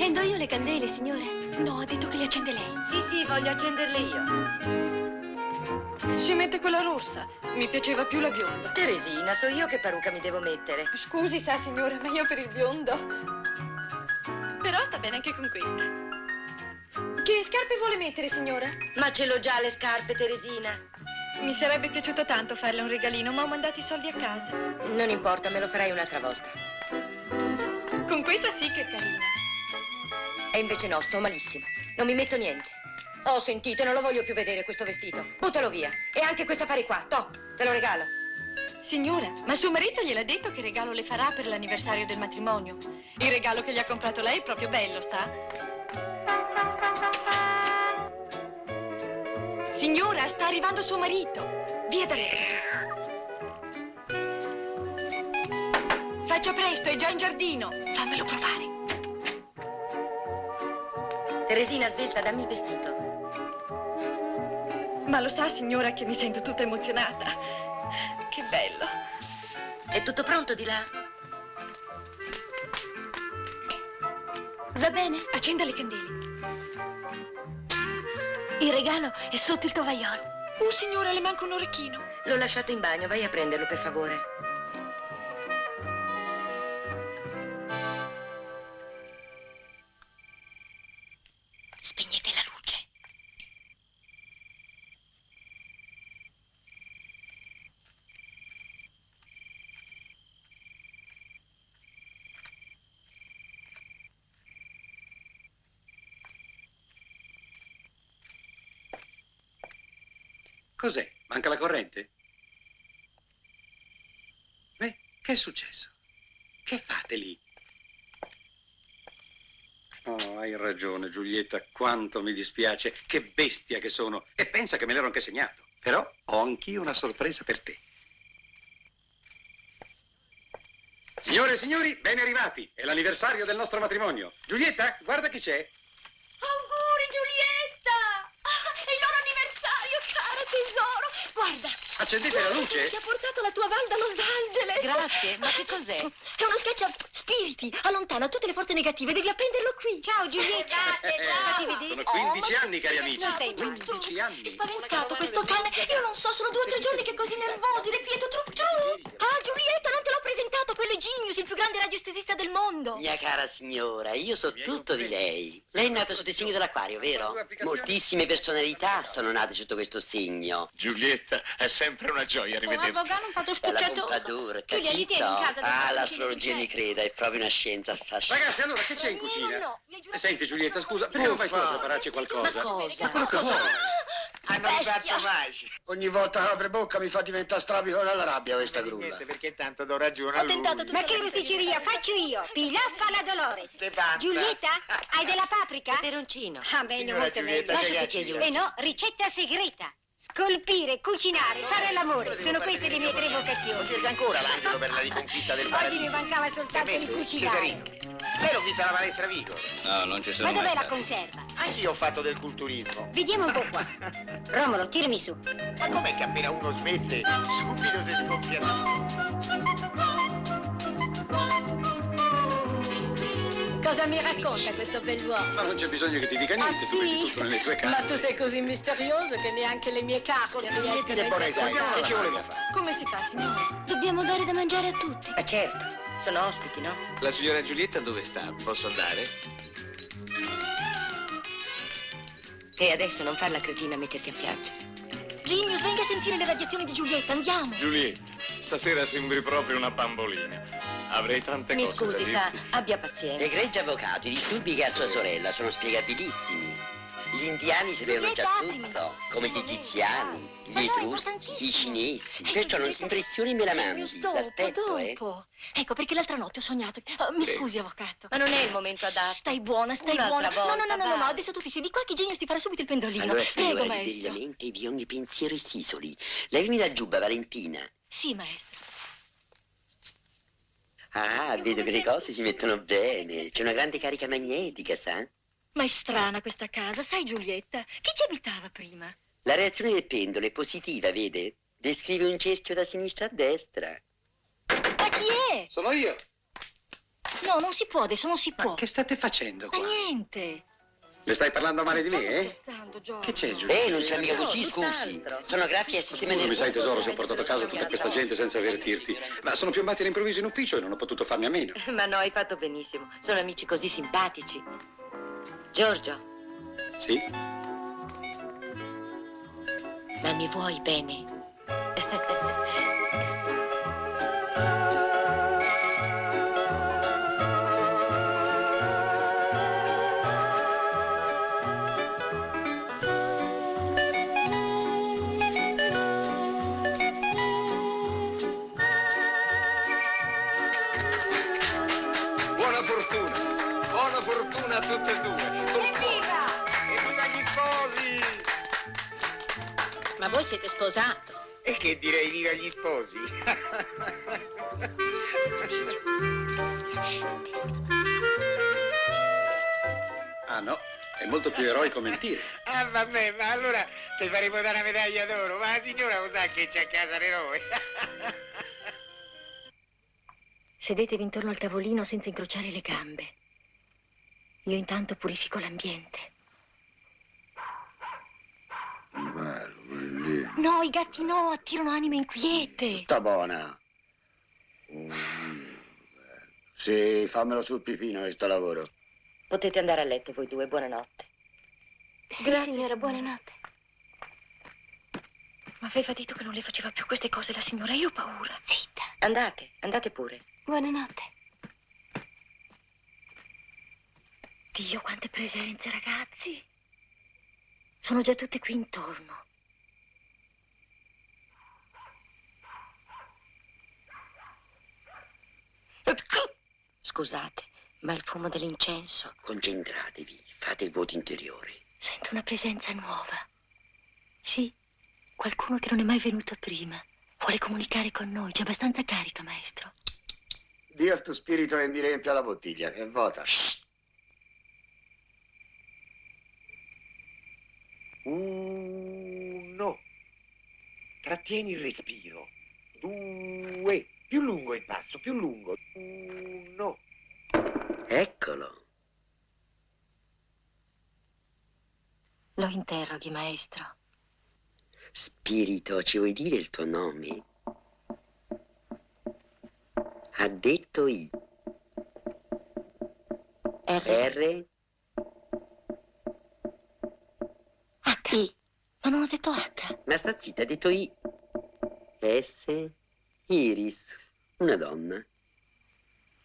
Accendo io le candele, signore? No, ha detto che le accende lei. Sì, voglio accenderle io. Si mette quella rossa. Mi piaceva più la bionda. Teresina, so io che parrucca mi devo mettere. Scusi, sa, signora, ma io per il biondo. Però sta bene anche con questa. Che scarpe vuole mettere, signora? Ma ce l'ho già le scarpe, Teresina. Mi sarebbe piaciuto tanto farle un regalino, ma ho mandato i soldi a casa. Non importa, me lo farai un'altra volta. Con questa sì che è carina. E invece no, sto malissimo. Non mi metto niente. Oh, sentite, non lo voglio più vedere questo vestito. Buttalo via. E anche questo affare qua. Toh, te lo regalo. Signora, ma suo marito gliel'ha detto che regalo le farà per l'anniversario del matrimonio. Il regalo che gli ha comprato lei è proprio bello, sa? Signora, sta arrivando suo marito. Via da letto. Faccia presto, è già in giardino. Fammelo provare. Teresina, svelta, dammi il vestito. Ma lo sa, signora, che mi sento tutta emozionata. Che bello. È tutto pronto di là? Va bene, accenda le candele. Il regalo è sotto il tovagliolo. Oh, signora, le manca un orecchino. L'ho lasciato in bagno, vai a prenderlo, per favore. Spegnete la luce. Cos'è? Manca la corrente? Beh, che è successo? Che fate lì? Oh, hai ragione, Giulietta, quanto mi dispiace. Che bestia che sono. E pensa che me l'ero anche segnato. Però ho anch'io una sorpresa per te. Signore e signori, ben arrivati. È l'anniversario del nostro matrimonio. Giulietta, guarda chi c'è. Auguri, Giulietta! È il loro anniversario, cara tesoro! Guarda! Accendete la luce? Ti ha portato la tua Val da Los Angeles! Grazie, ma che cos'è? È uno SketchUp Spiriti! Allontana tutte le forze negative, devi appenderlo qui! Ciao, Giulietta! Fatti vedere! Sono 15 anni, cari amici. Non sei 15 anni. È spaventato questo cane! Io non so, sono 2 o 3 giorni che è così nervoso, irrequieto, Ah, Giulietta, non te l'ho presentato! Quello è Genius, il più grande radiestesista del mondo! Mia cara signora, io so tutto di lei. Lei è nata sotto il segno dell'acquario, vero? Moltissime personalità sono nate sotto questo segno. Giulietta, è sempre una gioia rivederti. non fatto Bella pompadour, Tu glieli tieni in casa, Ah, dopo l'astrologia mi creda, è proprio una scienza affascinante. Ragazzi, allora, che c'è in cucina? No, mi hai giurato- Senti, Giulietta, scusa, perché non fai tu a prepararci qualcosa? Cosa? Hanno bestia! Ogni volta che apre bocca mi fa diventare strabico dalla rabbia questa grulla. Niente, perché tanto do ragione a Ho lui. tentato tutto. Ma che rosticceria faccio io? Pilaffa la Dolores. Che panza. Giulietta, hai della paprika? Peperoncino. Ah, meglio, Signora molto Giulietta, meglio. Lasciati che che aiuti. E no, ricetta segreta. Scolpire, cucinare, fare l'amore. Sono queste le mie 3 Non vocazioni. cerca ancora l'angelo per la riconquista del Oggi paradiso. mi mancava soltanto di cucinare. Cesarino, lei l'ho vista alla palestra Vigo. No, non ci sono Ma dov'è mai la stato. conserva? Anch'io ho fatto del culturismo. Vediamo un po' qua. Romolo, tirami su. Ma com'è che appena uno smette, subito si scoppia tutto? Cosa mi racconta questo bell'uomo? Ma non c'è bisogno che ti dica niente, tu vedi tutto nelle tue carte. Ma tu sei così misterioso che neanche le mie carte riescono Metti a Borresa, interpretare. che ci voleva fare? Come si fa, signore? Dobbiamo dare da mangiare a tutti. Ma certo, sono ospiti, no? La signora Giulietta dove sta? Posso andare? E adesso non far la cretina a metterti a piangere. Genius, venga a sentire le radiazioni di Giulietta, andiamo. Giulietta, stasera sembri proprio una bambolina. Avrei tante Mi cose scusi, da sa, dirti. abbia pazienza. Egregio avvocato, i disturbi che ha sua sorella sono spiegabilissimi. Gli indiani sapevano già Giulietta, tutto, come gli egiziani, gli Ma no, è etruschi, importantissimo. i cinesi. Perciò non si impressioni me la mandi. L'aspetto, dopo. Ecco, perché l'altra notte ho sognato. Mi scusi, avvocato. Ma non è il momento adatto. Stai buona, stai Un'altra buona. volta, No, vai. adesso tu ti siedi qua che Genius ti farà subito il pendolino. Allora, Prego, signora, maestro. liberi la mente di ogni pensiero e sisoli. Levimi la giubba, Valentina. Sì, maestro. Ah, vedo che le cose si mettono bene. C'è una grande carica magnetica, sa? Ma è strana questa casa, sai Giulietta? Chi ci abitava prima? La reazione del pendolo è positiva, vede? Descrive un cerchio da sinistra a destra. Ma chi è? Sono io. No, non si può, adesso non si può. Ma che state facendo Ma qua? niente. Le stai parlando male di me, eh? Scherzando, Giorgio. Che c'è, Giulietta? Non sia mica così, scusi. tutt'altro. Sono graffi e sistema Scusami, sai nervoso. tesoro, se ho portato a casa tutta questa gente senza avvertirti. Ma sono piombati all'improvviso in ufficio e non ho potuto farne a meno. Ma no, hai fatto benissimo. Sono amici così simpatici. Giorgio, Sì? ma mi vuoi bene? Buona fortuna a tutte e due. Evviva! Evviva gli sposi! Ma voi siete sposato? E che direi viva gli sposi? Ah no, è molto più eroico mentire. Ah vabbè, ma allora ti faremo dare una medaglia d'oro. Ma la signora lo sa che c'è a casa l'eroe. Sedetevi intorno al tavolino senza incrociare le gambe. Io intanto purifico l'ambiente. Bello, bellissimo. No, i gatti no, attirano anime inquiete. Sta buona. Sì, fammelo sul pipino che sto a lavoro. Potete andare a letto voi due, buonanotte. Sì, grazie, signora, buonanotte. Ma aveva detto che non le faceva più queste cose la signora, io ho paura. Zitta. Andate pure. Buonanotte. Dio, quante presenze, ragazzi. Sono già tutte qui intorno. Scusate, ma il fumo dell'incenso... Concentratevi, fate il voto interiore. Sento una presenza nuova. Sì, qualcuno che non è mai venuto prima. Vuole comunicare con noi, c'è abbastanza carica, maestro. Dì al tuo spirito che mi riempia la bottiglia, che vota. Uno. Trattieni il respiro. Due. Più lungo il passo, più lungo. Uno. Eccolo. Lo interroghi, maestro. Spirito, ci vuoi dire il tuo nome? Ha detto I. R. H. I. Ma non ho detto H. Ma sta zitta, ha detto I. S. Iris. Una donna.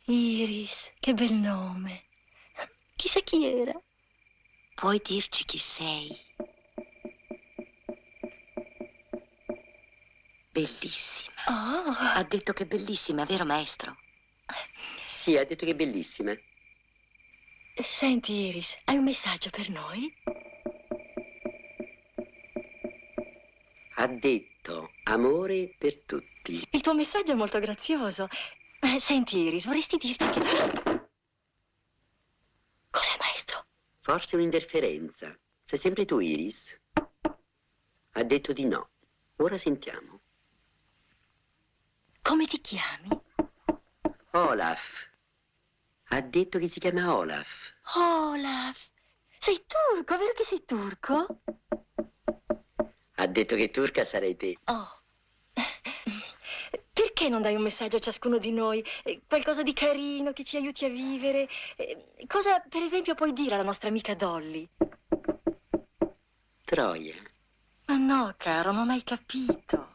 Iris, che bel nome. Chissà chi era. Puoi dirci chi sei? Bellissima. Oh. Ha detto che è bellissima, vero maestro? Sì, ha detto che è bellissima. Senti, Iris, hai un messaggio per noi? Ha detto amore per tutti. Il tuo messaggio è molto grazioso. Senti, Iris, vorresti dirci che... Cos'è, maestro? Forse un'interferenza. Sei sempre tu, Iris? Ha detto di no. Ora sentiamo. Come ti chiami? Olaf. Ha detto che si chiama Olaf. Olaf. Sei turco, vero che sei turco? Ha detto che turca sarei te. Oh. Perché non dai un messaggio a ciascuno di noi? Qualcosa di carino che ci aiuti a vivere? Cosa, per esempio, puoi dire alla nostra amica Dolly? Troia. Ma no, caro, non hai capito.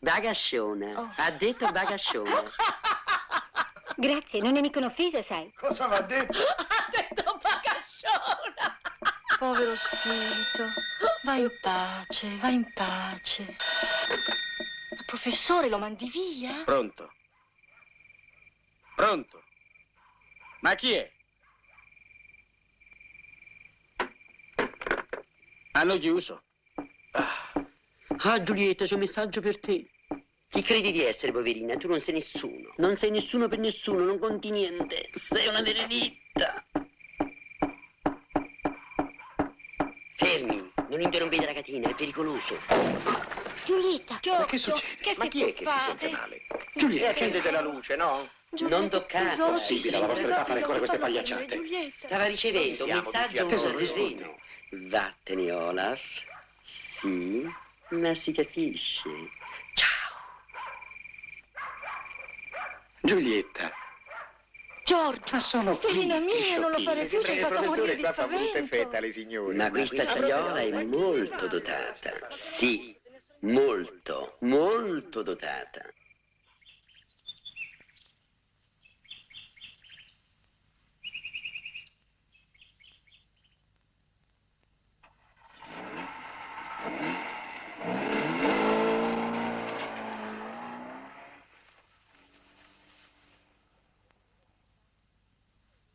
Bagasciona. Oh. Ha detto bagasciona. Grazie, non è mica un'offesa, sai. Cosa mi ha detto? Ha detto bagasciona! Povero spirito. Vai in pace, vai in pace. Ma professore, lo mandi via? Pronto? Pronto? Ma chi è? Hanno chiuso. Ah, Giulietta, c'è un messaggio per te. Chi credi di essere, poverina? Tu non sei nessuno. Non sei nessuno per nessuno, non conti niente. Sei una derelitta. Fermi, non interrompete la catena, è pericoloso. Giulietta. Ma che succede? Che Ma si chi può è che si fare? sente male? Giulietta, accendete la luce, no? Non toccatela. Possibile, la vostra età fare ancora queste pagliacciate. Stava ricevendo un messaggio Tesoro, terreno. Vattene, Olaf. Sì, ma si capisce. Ciao. Giulietta. Giorgio, Ma sono stellina qui, mia, non lo fare più, sei Il fatto morire professore di qua fa brutta spavento. effetta alle signore. Ma questa figliola è molto dotata. Sì, molto, molto dotata.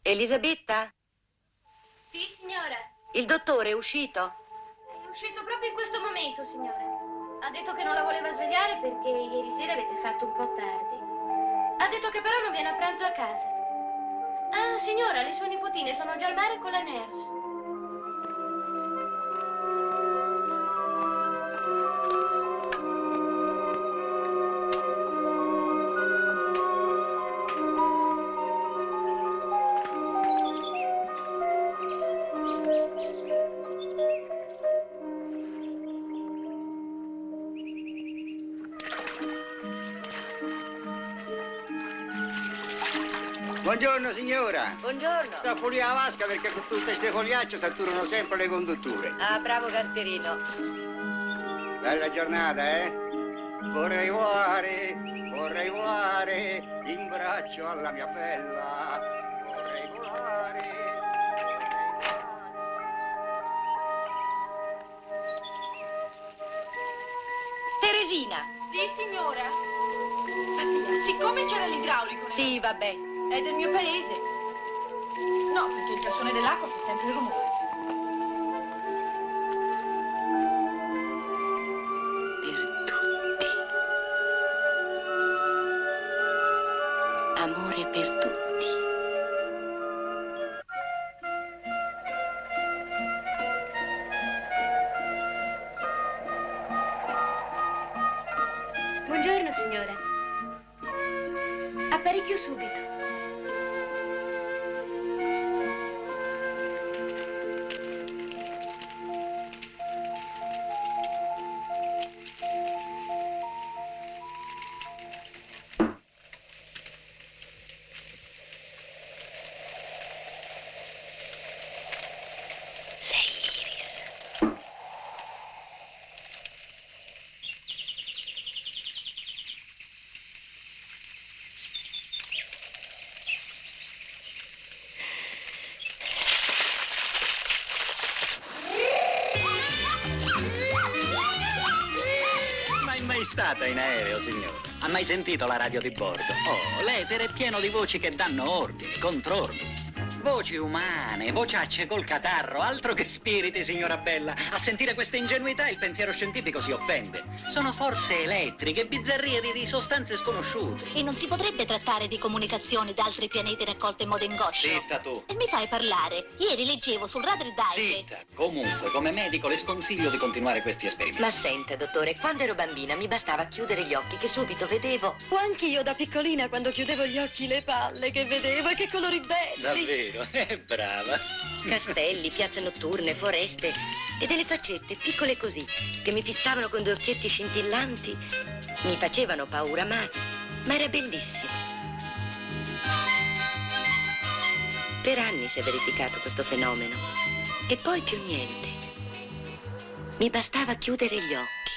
Elisabetta? Sì, signora. Il dottore è uscito? È uscito proprio in questo momento, signora. Ha detto che non la voleva svegliare perché ieri sera avete fatto un po' tardi. Ha detto che però non viene a pranzo a casa. Ah, signora, le sue nipotine sono già al mare con la nurse. Buongiorno signora. Buongiorno. Sta fuori la vasca perché con tutte queste fogliacce saturano sempre le condutture. Ah, bravo Gasperino. Bella giornata, eh? Vorrei volare in braccio alla mia bella. Vorrei volare. Teresina. Sì, signora. Siccome c'era l'idraulico... Sì, vabbè. È del mio paese. No, perché il cassone dell'acqua fa sempre rumore. Per tutti. Amore per tutti. Buongiorno, signora. Apparecchio subito. Sei Iris. Ma è mai stata in aereo, signore? Ha mai sentito la radio di bordo? Oh, l'etere è pieno di voci che danno ordini, contrordini. Voci umane, vociacce col catarro, altro che spiriti, signora Bella. A sentire questa ingenuità il pensiero scientifico si offende. Sono forze elettriche, bizzarrie di sostanze sconosciute. E non si potrebbe trattare di comunicazioni da altri pianeti raccolte in modo ingoscio? Zitta tu. E mi fai parlare. Ieri leggevo sul Radar Digest. Zitta. Comunque, come medico le sconsiglio di continuare questi esperimenti. Ma senta, dottore, quando ero bambina mi bastava chiudere gli occhi che subito vedevo. O anch'io da piccolina quando chiudevo gli occhi le palle che vedevo e che colori belli. Davvero? Brava. Castelli, piazze notturne, foreste e delle faccette piccole così che mi fissavano con due occhietti scintillanti. Mi facevano paura, ma era bellissimo. Per anni si è verificato questo fenomeno e poi più niente. Mi bastava chiudere gli occhi.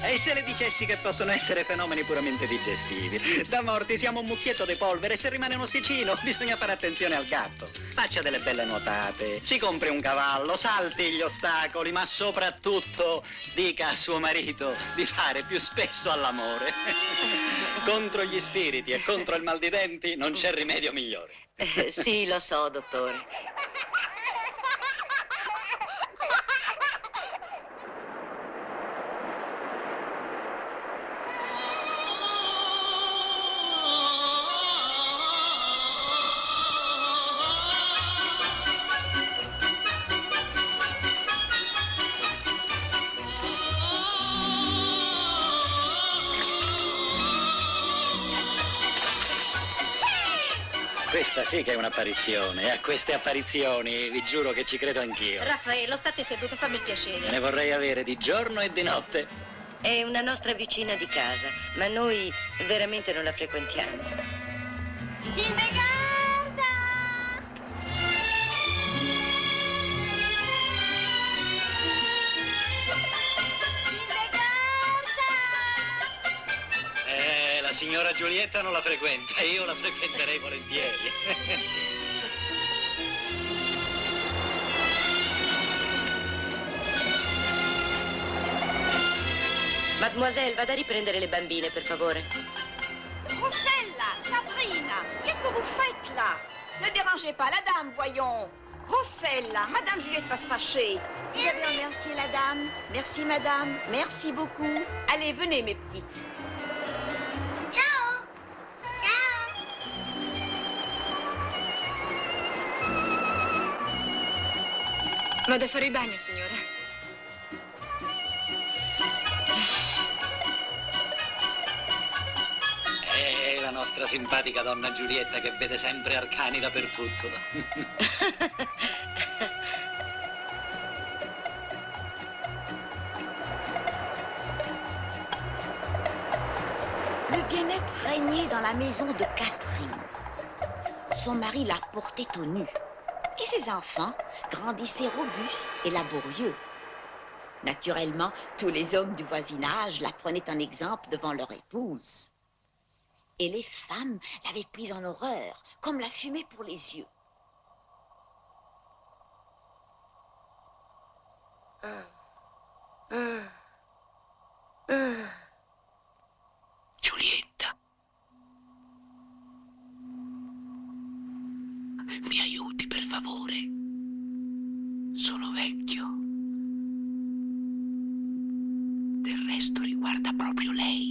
E se le dicessi che possono essere fenomeni puramente digestivi? Da morti siamo un mucchietto di polvere, se rimane un ossicino bisogna fare attenzione al gatto. Faccia delle belle nuotate, si compri un cavallo, salti gli ostacoli, ma soprattutto dica a suo marito di fare più spesso all'amore. Contro gli spiriti e contro il mal di denti non c'è rimedio migliore. Sì, lo so, dottore. Questa sì che è un'apparizione, e a queste apparizioni vi giuro che ci credo anch'io. Raffaello, state seduto, fammi il piacere. Ne vorrei avere di giorno e di notte. È una nostra vicina di casa, ma noi veramente non la frequentiamo. Hildegarda! La signora Giulietta non la frequenta, io la frequenterei volentieri. Mademoiselle, vada a riprendere le bambine, per favore. Rossella, Sabrina, qu'est-ce que vous faites là? Ne dérangez pas la dame, voyons. Rossella, Madame Juliette va se fâcher. Vous avez remercié la dame? Merci, madame. Merci beaucoup. Allez, venez, mes petites. Ciao! Ciao! Vado a fare il bagno, signora. La nostra simpatica donna Giulietta che vede sempre arcani dappertutto. Le bien-être régnait dans la maison de Catherine. Son mari la portait au nu. Et ses enfants grandissaient robustes et laborieux. Naturellement, tous les hommes du voisinage la prenaient en exemple devant leur épouse. Et les femmes l'avaient prise en horreur, comme la fumée pour les yeux. Giulietta. Mi aiuti, per favore. Sono vecchio. Del resto riguarda proprio lei.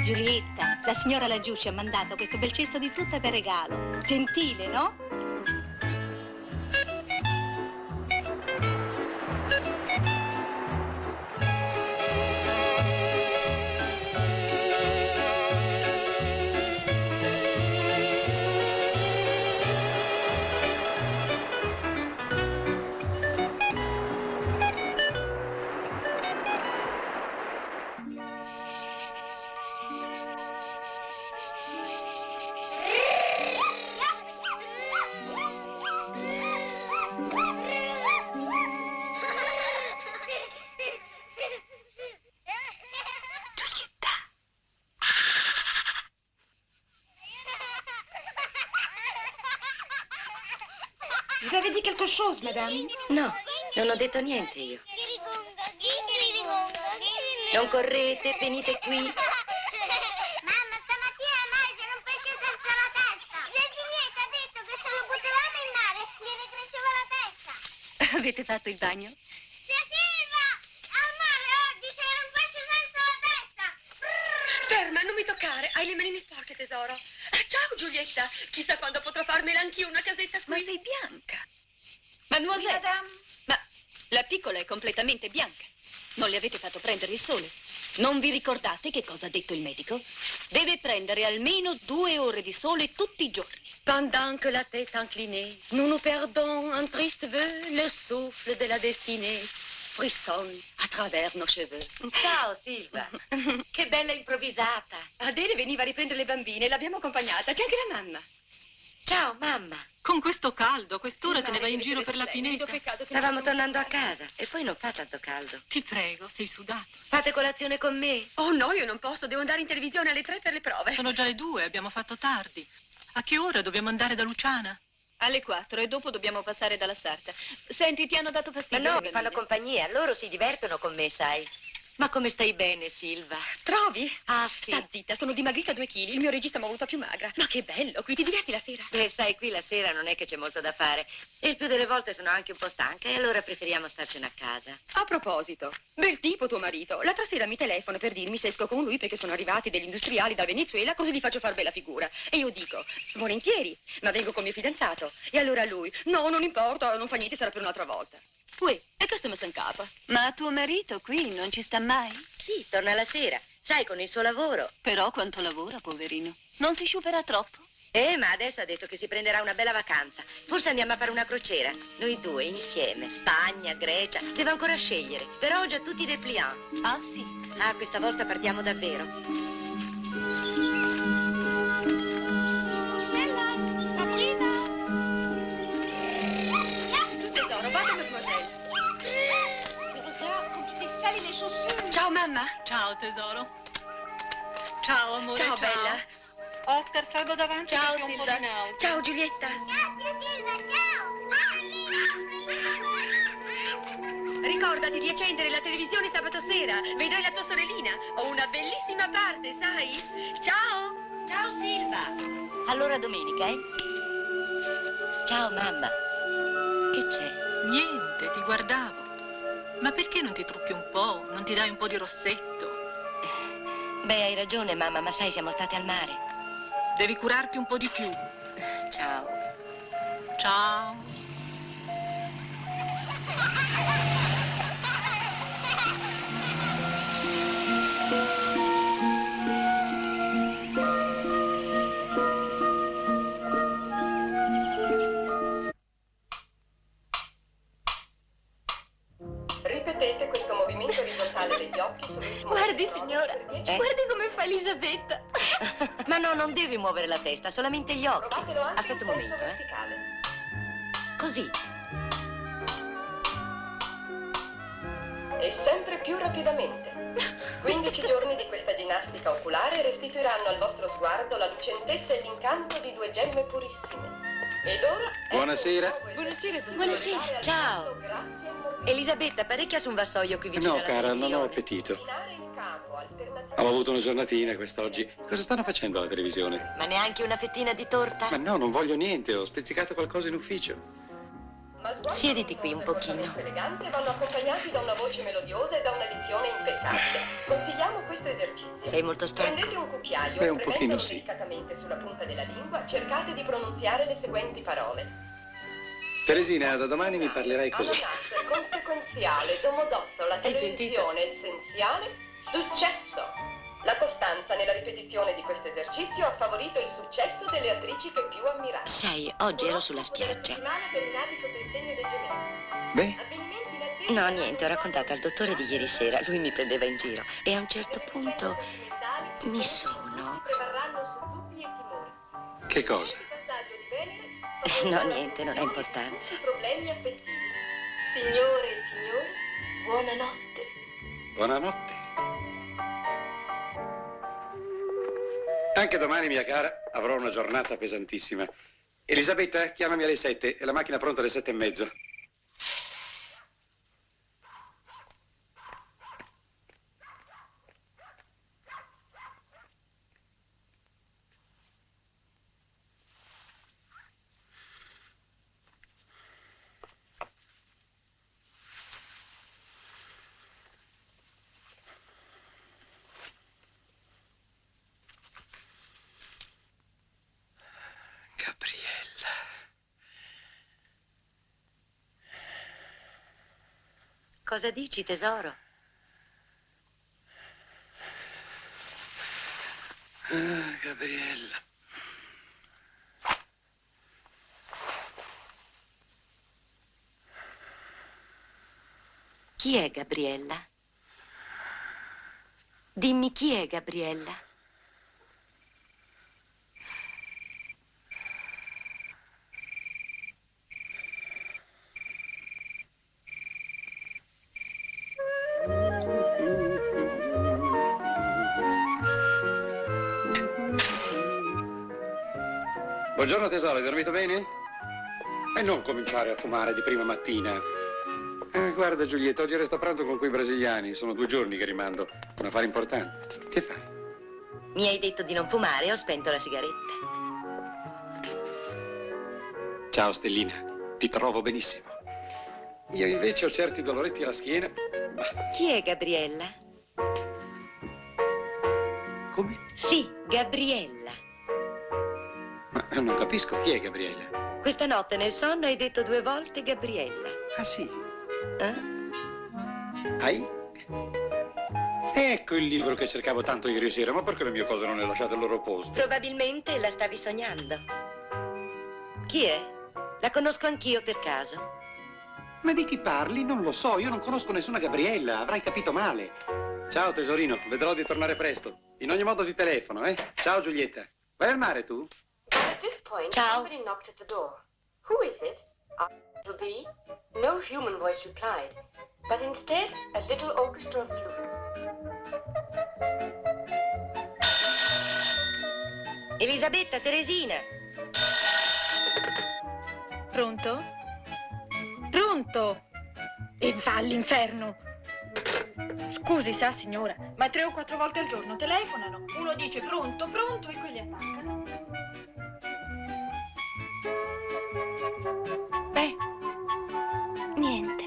Giulietta, la signora laggiù ci ha mandato questo bel cesto di frutta per regalo. Gentile, no? Vous avez dit quelque chose, madame? No, non ho detto niente io. Non correte, venite qui. Mamma, stamattina Maggio non fece senza la testa. Zia Giulietta ha detto che se lo buttavamo in mare gliene cresceva la testa. Avete fatto il bagno? Zia Silva, al mare oggi se non fece senza la testa. Ferma, non mi toccare. Hai le manine sporche, tesoro. Ciao, Giulietta. Chissà quando potrò farmela anch'io una casetta qui. Ma sei bianca. Mademoiselle. Ma la piccola è completamente bianca. Non le avete fatto prendere il sole. Non vi ricordate che cosa ha detto il medico? Deve prendere almeno 2 ore di sole tutti i giorni. Pendant que la tête inclinée, nous nous perdons un triste vœu, le souffle de la destinée frissonne à travers nos cheveux. Ciao Silva, che bella improvvisata. Adele veniva a riprendere le bambine e l'abbiamo accompagnata. C'è anche la mamma. Ciao mamma. Con questo caldo, a quest'ora te ne vai in giro per la pineta. Stavamo tornando a casa e poi non fa tanto caldo. Ti prego, sei sudato. Fate colazione con me? Oh no, io non posso, devo andare in televisione alle 3 per le prove. Sono già le 2, abbiamo fatto tardi. A che ora dobbiamo andare da Luciana? Alle 4 e dopo dobbiamo passare dalla Sarta. Senti, ti hanno dato Ma fastidio? no, le mi fanno bambine? compagnia, loro si divertono con me, sai. Ma come stai bene, Silva? Trovi? Ah, sì. Sta zitta, sono dimagrita 2 chili. Il mio regista mi ha voluta più magra. Ma che bello, qui ti diverti la sera? Beh, sai, qui la sera non è che c'è molto da fare. E il più delle volte sono anche un po' stanca e allora preferiamo starcene a casa. A proposito, bel tipo tuo marito. L'altra sera mi telefona per dirmi se esco con lui perché sono arrivati degli industriali da Venezuela, così gli faccio far bella figura. E io dico, volentieri, ma vengo col mio fidanzato. E allora lui, no, non importa, non fa niente, sarà per un'altra volta. Uè, e che stiamo in capo? Ma tuo marito qui non ci sta mai? Sì, torna la sera. Sai, con il suo lavoro. Però quanto lavora, poverino. Non si sciupera troppo? Ma adesso ha detto che si prenderà una bella vacanza. Forse andiamo a fare una crociera. Noi due, insieme. Spagna, Grecia. Devo ancora scegliere. Però ho già tutti i dépliant. Ah, sì? Ah, questa volta partiamo davvero. Rossella, Sabrina. Su tesoro, vado mademoiselle. Regarde, comme tu t'es sali les chaussures. Ciao mamma. Ciao tesoro. Ciao amore. Ciao, bella. Oscar, salgo davanti. Ciao perché ho un po' Silva. di nausea. Ciao Giulietta. Ricordati di accendere la televisione sabato sera. Vedrai la tua sorellina. Ho una bellissima parte, sai? Ciao. Ciao, Silva. Allora domenica, eh? Ciao, mamma. Che c'è? Niente, ti guardavo. Ma perché non ti trucchi un po'? Non ti dai un po' di rossetto? Beh, hai ragione, mamma, ma sai, siamo state al mare. Devi curarti un po' di più. Ciao. Ciao. Ripetete questo movimento orizzontale degli occhi sul ritmo. Guardi, signora, guardi come fa Elisabetta. Ma no, non devi muovere la testa, solamente gli occhi. Provatelo anche Aspetta un in senso momento, verticale. Così. E sempre più rapidamente. 15 giorni di questa ginnastica oculare restituiranno al vostro sguardo la lucentezza e l'incanto di 2 gemme purissime. Ed ora... Buonasera. Buonasera, buonasera. Ciao. Elisabetta, parecchia su un vassoio qui vicino No, alla cara, non ho televisione. appetito. Ho avuto una giornatina quest'oggi. Cosa stanno facendo alla televisione? Ma neanche una fettina di torta? Ma no, non voglio niente, ho spezzicato qualcosa in ufficio. Siediti qui un pochino. eleganti vanno accompagnati da una voce melodiosa e da una dizione impeccabile. Consigliamo questo esercizio. Sei molto stanco? Prendete un cucchiaio Beh, e un pochino premendolo sì. delicatamente sulla punta della lingua, cercate di pronunziare le seguenti parole. Teresina, da domani mi parlerai così. Ananas, conseguenziale, domodossola, la televisione, essenziale, successo. La costanza nella ripetizione di questo esercizio ha favorito il successo delle attrici che più ammirate. Sai, oggi ero sulla spiaggia. Terminati sotto il segno dei gemelli. Beh, Avvenimenti inattesi. No, niente, ho raccontato al dottore di ieri sera. Lui mi prendeva in giro. E a un certo punto mi sono... prevarranno su dubbi e timori. che cosa? Il passaggio di Venere No, niente, non ha importanza. problemi affettivi. Signore e signori, buonanotte. Buonanotte. Anche domani, mia cara, avrò una giornata pesantissima. Elisabetta, chiamami alle 7 e la macchina pronta alle 7:30. Gabriella. Cosa dici, tesoro? Ah, Gabriella. Chi è Gabriella? Dimmi chi è Gabriella? Buongiorno tesoro, hai dormito bene? E non cominciare a fumare di prima mattina. Guarda Giulietta, oggi resto a pranzo con quei brasiliani. Sono 2 giorni che rimando. Un affare importante. Che fai? Mi hai detto di non fumare e ho spento la sigaretta. Ciao Stellina, ti trovo benissimo. Io invece ho certi doloretti alla schiena. Ma... Chi è Gabriella? Come? Sì, Gabriella. Ma non capisco, chi è Gabriella? Questa notte nel sonno hai detto 2 volte Gabriella. Ah sì? Hai? Ecco il libro che cercavo tanto ieri sera, ma perché le mie cose non le lasciate al loro posto? Probabilmente la stavi sognando. Chi è? La conosco anch'io per caso. Ma di chi parli? Non lo so, io non conosco nessuna Gabriella, avrai capito male. Ciao tesorino, vedrò di tornare presto. In ogni modo ti telefono, eh? Ciao Giulietta. Vai al mare tu? Ciao. Somebody knocked at the door. Who is it? It'll be? No human voice replied, but instead a little orchestra of flutes. Elisabetta, Teresina. Pronto? Pronto? E va all'inferno. Scusi, sa signora, ma 3 o 4 volte al giorno telefonano. Uno dice pronto, pronto e quelli attaccano. Beh, niente.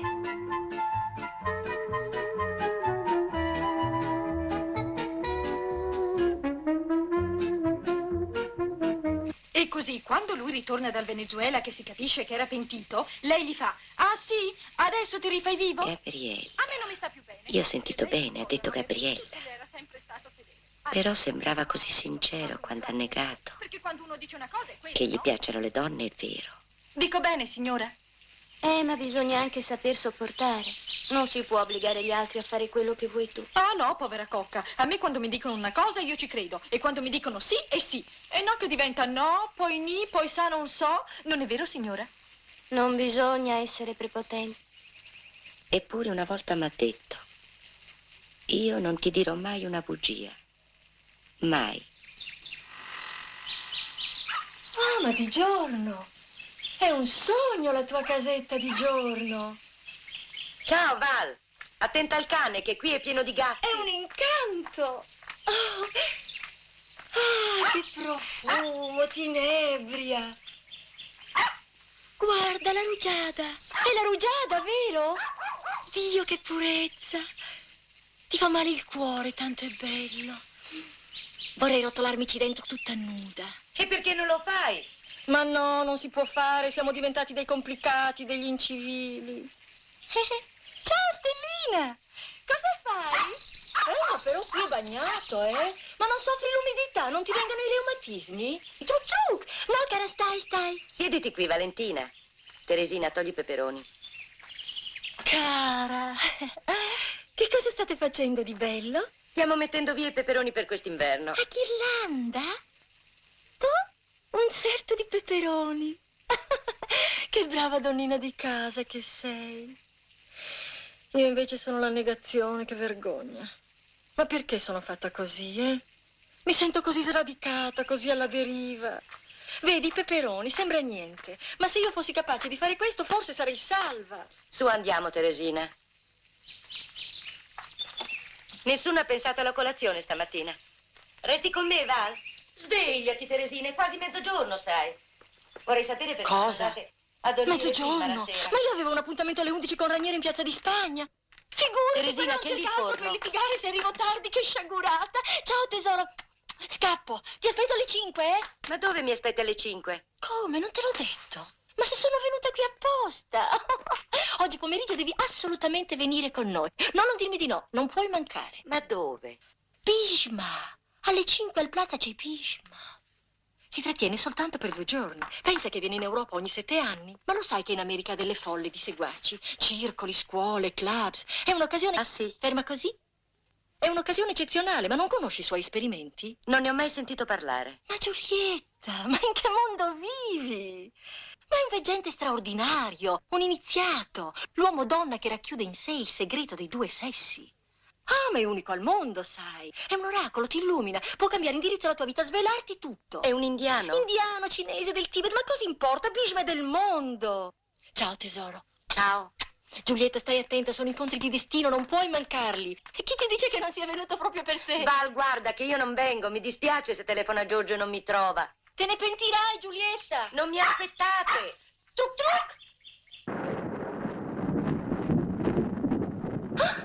E così, quando lui ritorna dal Venezuela che si capisce che era pentito, lei gli fa: ah sì? Adesso ti rifai vivo? Gabriella. A me non mi sta più bene. Io ho sentito bene, ha detto Gabriella. Però sembrava così sincero quando ha negato. Perché quando uno dice una cosa è quella, Che gli no? piacciono le donne è vero. Dico bene, signora. Ma bisogna anche saper sopportare. Non si può obbligare gli altri a fare quello che vuoi tu. Ah no, povera cocca. A me quando mi dicono una cosa io ci credo. E quando mi dicono sì è sì. E no che diventa no, poi ni, poi sa non so. Non è vero, signora? Non bisogna essere prepotenti. Eppure una volta m'ha detto: io non ti dirò mai una bugia. Mai. Ah, ma di giorno. È un sogno la tua casetta di giorno. Ciao Val, attenta al cane che qui è pieno di gatti. È un incanto. Oh. Ah, che profumo, ti inebria. Guarda la rugiada. È la rugiada, vero? Dio, che purezza. Ti fa male il cuore, tanto è bello. Vorrei rotolarmici dentro tutta nuda. E perché non lo fai? Ma no, non si può fare, siamo diventati dei complicati, degli incivili. Ciao Stellina! Cosa fai? Ma però qui è bagnato, Ma non soffri l'umidità, non ti vengono i reumatismi? I truc. No, cara, stai. Siediti qui, Valentina. Teresina, togli i peperoni. Cara, che cosa state facendo di bello? Stiamo mettendo via i peperoni per quest'inverno. A ghirlanda? Tu? Un certo di peperoni. Che brava donnina di casa che sei. Io invece sono la negazione, che vergogna. Ma perché sono fatta così, Mi sento così sradicata, così alla deriva. Vedi, i peperoni, sembra niente. Ma se io fossi capace di fare questo, forse sarei salva. Su, andiamo, Teresina. Nessuno ha pensato alla colazione stamattina. Resti con me, Val? Svegliati, Teresina, è quasi mezzogiorno, sai. Vorrei sapere perché Cosa? andate a dormire Mezzogiorno? prima la sera. Ma io avevo un appuntamento alle 11 con Raniero in Piazza di Spagna. Figurati, Teresina, poi non accendi c'è il tempo forno. per litigare se arrivo tardi, che sciagurata. Ciao, tesoro. Scappo. Ti aspetto alle 5, Ma dove mi aspetti alle 5? Come? Non te l'ho detto. Ma se sono venuta qui apposta. Oggi pomeriggio devi assolutamente venire con noi. No, non dirmi di no. Non puoi mancare. Ma dove? Pisma. Alle 5 al Plaza c'è Bhishma. Si trattiene soltanto per 2 giorni. Pensa che viene in Europa ogni 7 anni. Ma lo sai che in America ha delle folle di seguaci? Circoli, scuole, clubs. È un'occasione... Ah, sì? Ferma così? È un'occasione eccezionale, ma non conosci i suoi esperimenti? Non ne ho mai sentito parlare. Ma Giulietta, ma in che mondo vivi? Ma è un veggente straordinario, un iniziato, l'uomo-donna che racchiude in sé il segreto dei 2 sessi. Ah, ma è unico al mondo, sai. È un oracolo, ti illumina, può cambiare indirizzo alla tua vita, svelarti tutto. È un indiano? Indiano, cinese, del Tibet, ma cosa importa? Bhishma è del mondo. Ciao, tesoro. Ciao. Giulietta, stai attenta, sono incontri di destino, non puoi mancarli. E chi ti dice che non sia venuto proprio per te? Val, guarda che io non vengo, mi dispiace se telefona Giorgio e non mi trova. Te ne pentirai, Giulietta. Non mi aspettate. Truc truc.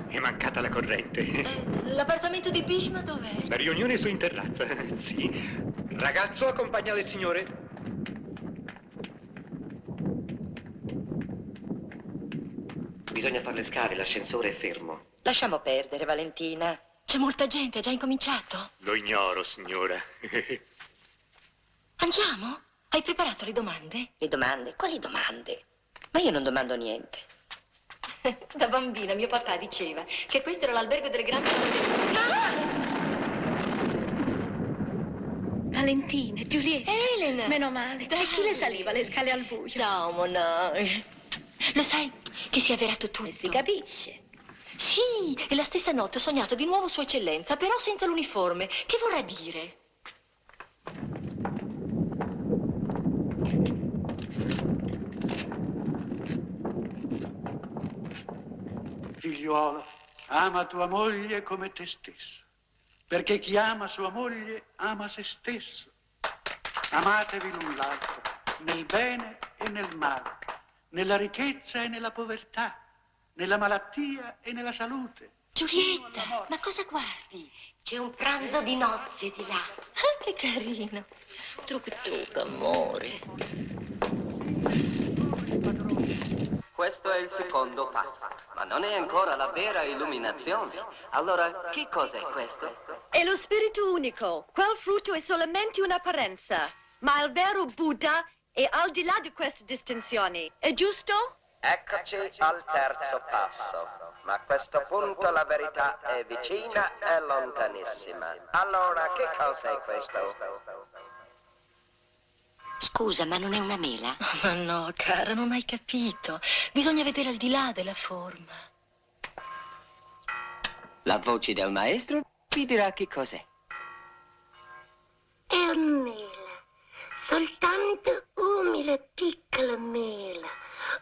È mancata la corrente. L'appartamento di Bhishma dov'è? La riunione su in terrazza, sì. Ragazzo, accompagna il signore. Bisogna fare le scale, l'ascensore è fermo. Lasciamo perdere, Valentina. C'è molta gente, ha già incominciato? Lo ignoro, signora. Andiamo? Hai preparato le domande? Le domande? Quali domande? Ma io non domando niente. Da bambina mio papà diceva che questo era l'albergo delle grandi... Valentina, Giulietta. Elena! Meno male. Dai, chi le saliva le scale al buio? Ciao, Mona. Lo sai che si è avverato tutto? Si capisce. Sì, e la stessa notte ho sognato di nuovo Sua Eccellenza, però senza l'uniforme. Che vorrà dire? Figliuolo, ama tua moglie come te stesso, perché chi ama sua moglie ama se stesso. Amatevi l'un l'altro, nel bene e nel male, nella ricchezza e nella povertà, nella malattia e nella salute. Giulietta, ma cosa guardi? C'è un pranzo di nozze di là. Ah, che carino. Truc truc, amore. Questo è il secondo passo, ma non è ancora la vera illuminazione. Allora, che cos'è questo? È lo spirito unico. Quel frutto è solamente un'apparenza, ma il vero Buddha è al di là di queste distinzioni. È giusto? Eccoci al terzo passo, ma a questo punto la verità è vicina e lontanissima. Allora, che cosa è questo? Scusa, ma non è una mela? Ma no, cara, non hai capito. Bisogna vedere al di là della forma. La voce del maestro vi dirà che cos'è. È una mela, soltanto umile piccola mela,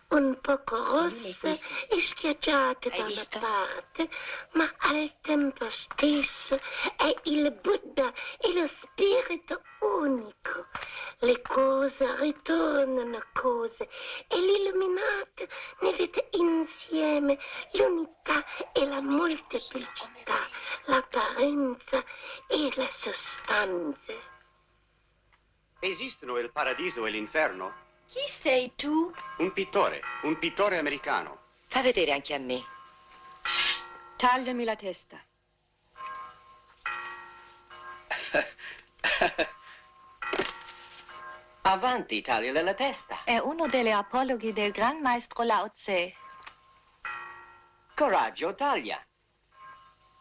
un poco rossa e schiacciata da una parte, ma al tempo stesso è il Buddha e lo spirito unico. Le cose ritornano cose e l'illuminato ne vede insieme l'unità e la molteplicità, l'apparenza e la sostanza. Esistono il paradiso e l'inferno? Chi sei tu? Un pittore americano. Fa vedere anche a me. Tagliami la testa. Avanti, tagliale la testa. È uno degli apologhi del gran maestro Lao Tse. Coraggio, taglia.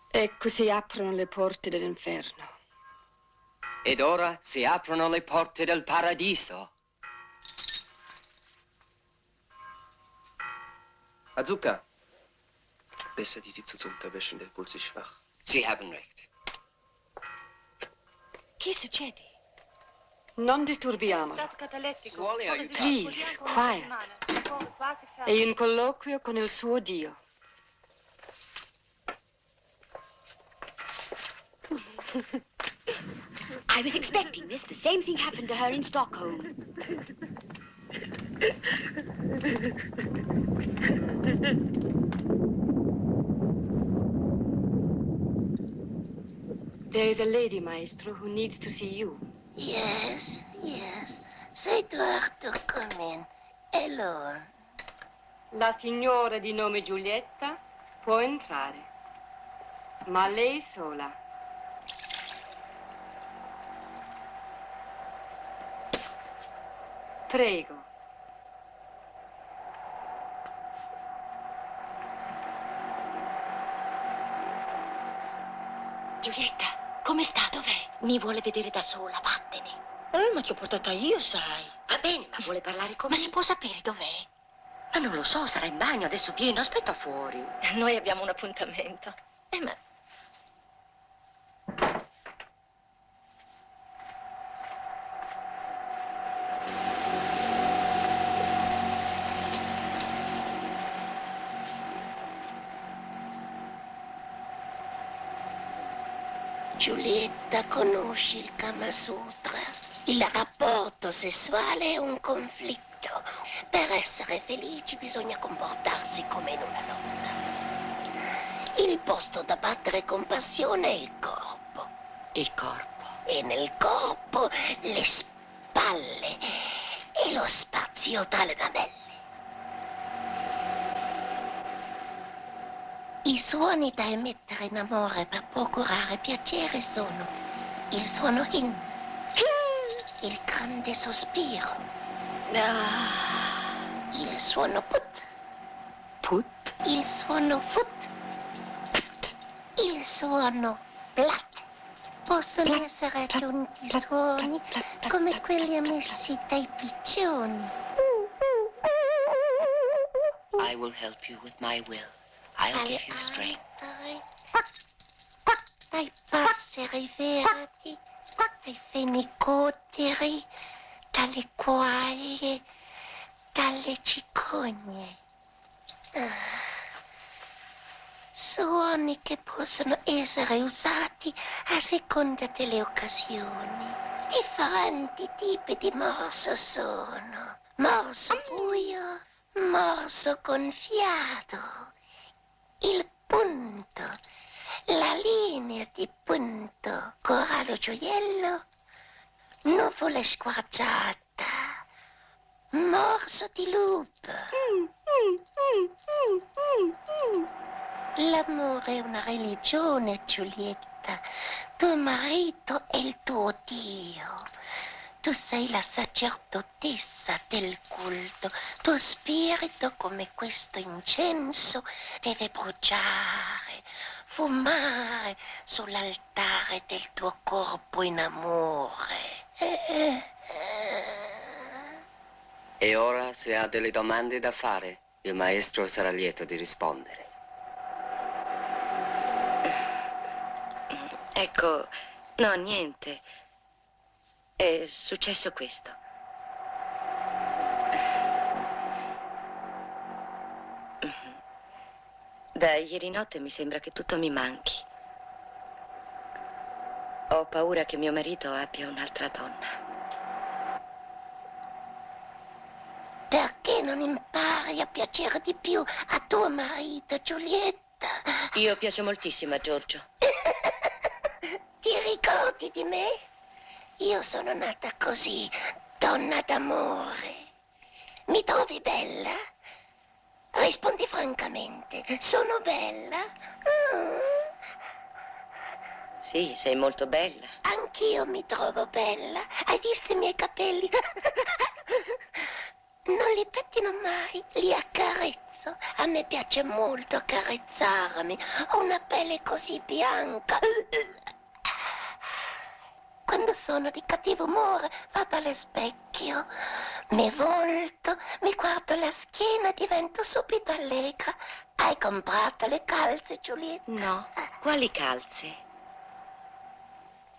Ecco si aprono le porte dell'inferno. Ed ora si aprono le porte del paradiso. Azuka. Besser die Sitze zu unterwischen, der Puls ist schwach. Sie haben recht. Che succede? Non disturbiamolo. Vuole aiutare? Please, quiet. È in colloquio con il suo Dio. I was expecting this. The same thing happened to her in Stockholm. There is a lady, maestro, who needs to see you. Yes, yes. Sei dochter, come in. Allora. La signora di nome Giulietta può entrare, ma lei sola. Prego. Giulietta, come sta? Dov'è? Mi vuole vedere da sola, vattene. Ma ti ho portata io, sai. Va bene, ma vuole parlare con me? Ma si può sapere dov'è? Ma non lo so, sarà in bagno, adesso viene, aspetta fuori. Noi abbiamo un appuntamento. Ma... Giulietta, conosci il Kama Sutra? Il rapporto sessuale è un conflitto. Per essere felici bisogna comportarsi come in una lotta. Il posto da battere con passione è il corpo. Il corpo. E nel corpo le spalle e lo spazio tra le mamelle. I suoni da emettere in amore per procurare piacere sono il suono in, il grande sospiro, il suono put, il suono fut, il suono plat. Possono essere aggiunti suoni come quelli emessi dai piccioni. I will help you with my will. I'll give you strength. Dai passeri verdi, dai fenicotteri, dalle quaglie, dalle cicogne. Suoni che possono essere usati a seconda delle occasioni. Differenti tipi di morso sono: morso buio, morso gonfiato, il punto, la linea di punto, corallo gioiello, nuvola squarciata, morso di lupo. L'amore è una religione, Giulietta. Tuo marito è il tuo Dio. Tu sei la sacerdotessa del culto. Tuo spirito, come questo incenso, deve bruciare, fumare sull'altare del tuo corpo in amore. E ora, se ha delle domande da fare, il maestro sarà lieto di rispondere. Ecco, no, niente. È successo questo. Da ieri notte mi sembra che tutto mi manchi. Ho paura che mio marito abbia un'altra donna. Perché non impari a piacere di più a tuo marito, Giulietta? Io piace moltissimo a Giorgio. Ti ricordi di me? Io sono nata così, donna d'amore. Mi trovi bella? Rispondi francamente, sono bella? Sì, sei molto bella. Anch'io mi trovo bella. Hai visto i miei capelli? Non li pettino mai, li accarezzo. A me piace molto accarezzarmi. Ho una pelle così bianca. Quando sono di cattivo umore vado allo specchio, mi volto, mi guardo la schiena e divento subito allegra. Hai comprato le calze, Giulietta? No, quali calze?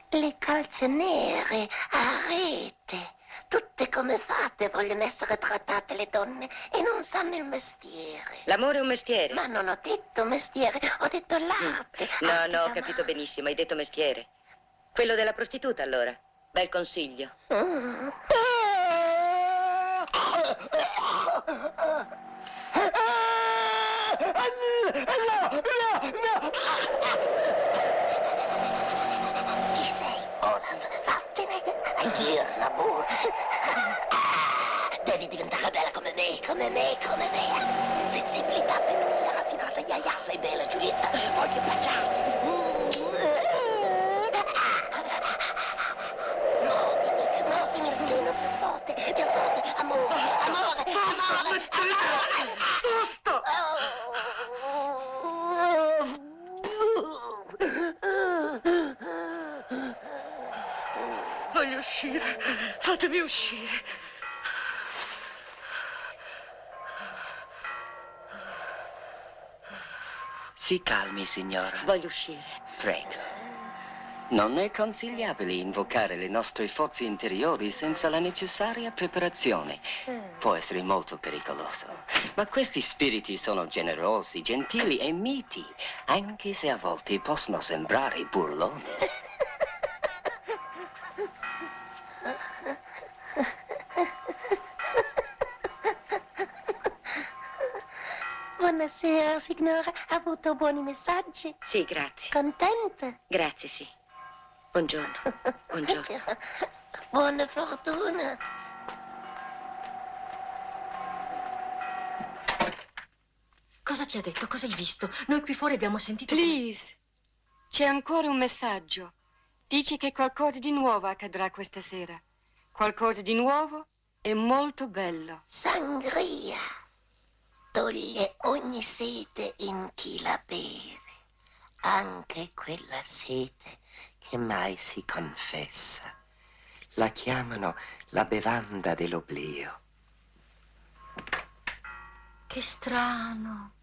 Le calze nere a rete. Tutte come fate vogliono essere trattate le donne e non sanno il mestiere. L'amore è un mestiere. Ma non ho detto mestiere, ho detto l'arte. No, ho capito benissimo, hai detto mestiere. Quello della prostituta, allora. Bel consiglio. Chi sei, Onan? Vattene. Addio, l'amore. Devi diventare bella come me, come me, come me. Sensibilità femminile raffinata. Yaya, sei bella, Giulietta. Voglio baciarti. Mordimi il seno più forte, amore. uscire. Fatemi uscire. Si calmi, signora. Voglio uscire. Prego. Non è consigliabile invocare le nostre forze interiori senza la necessaria preparazione. Può essere molto pericoloso. Ma questi spiriti sono generosi, gentili e miti, anche se a volte possono sembrare burloni. Buonasera, signora. Ha avuto buoni messaggi? Sì, grazie. Contenta? Grazie, sì. Buongiorno. Buongiorno. Buona fortuna. Cosa ti ha detto? Cosa hai visto? Noi qui fuori abbiamo sentito... Please, c'è ancora un messaggio. Dice che qualcosa di nuovo accadrà questa sera. Qualcosa di nuovo e molto bello. Sangria. Toglie ogni sete in chi la beve. Anche quella sete che mai si confessa. La chiamano la bevanda dell'oblio. Che strano.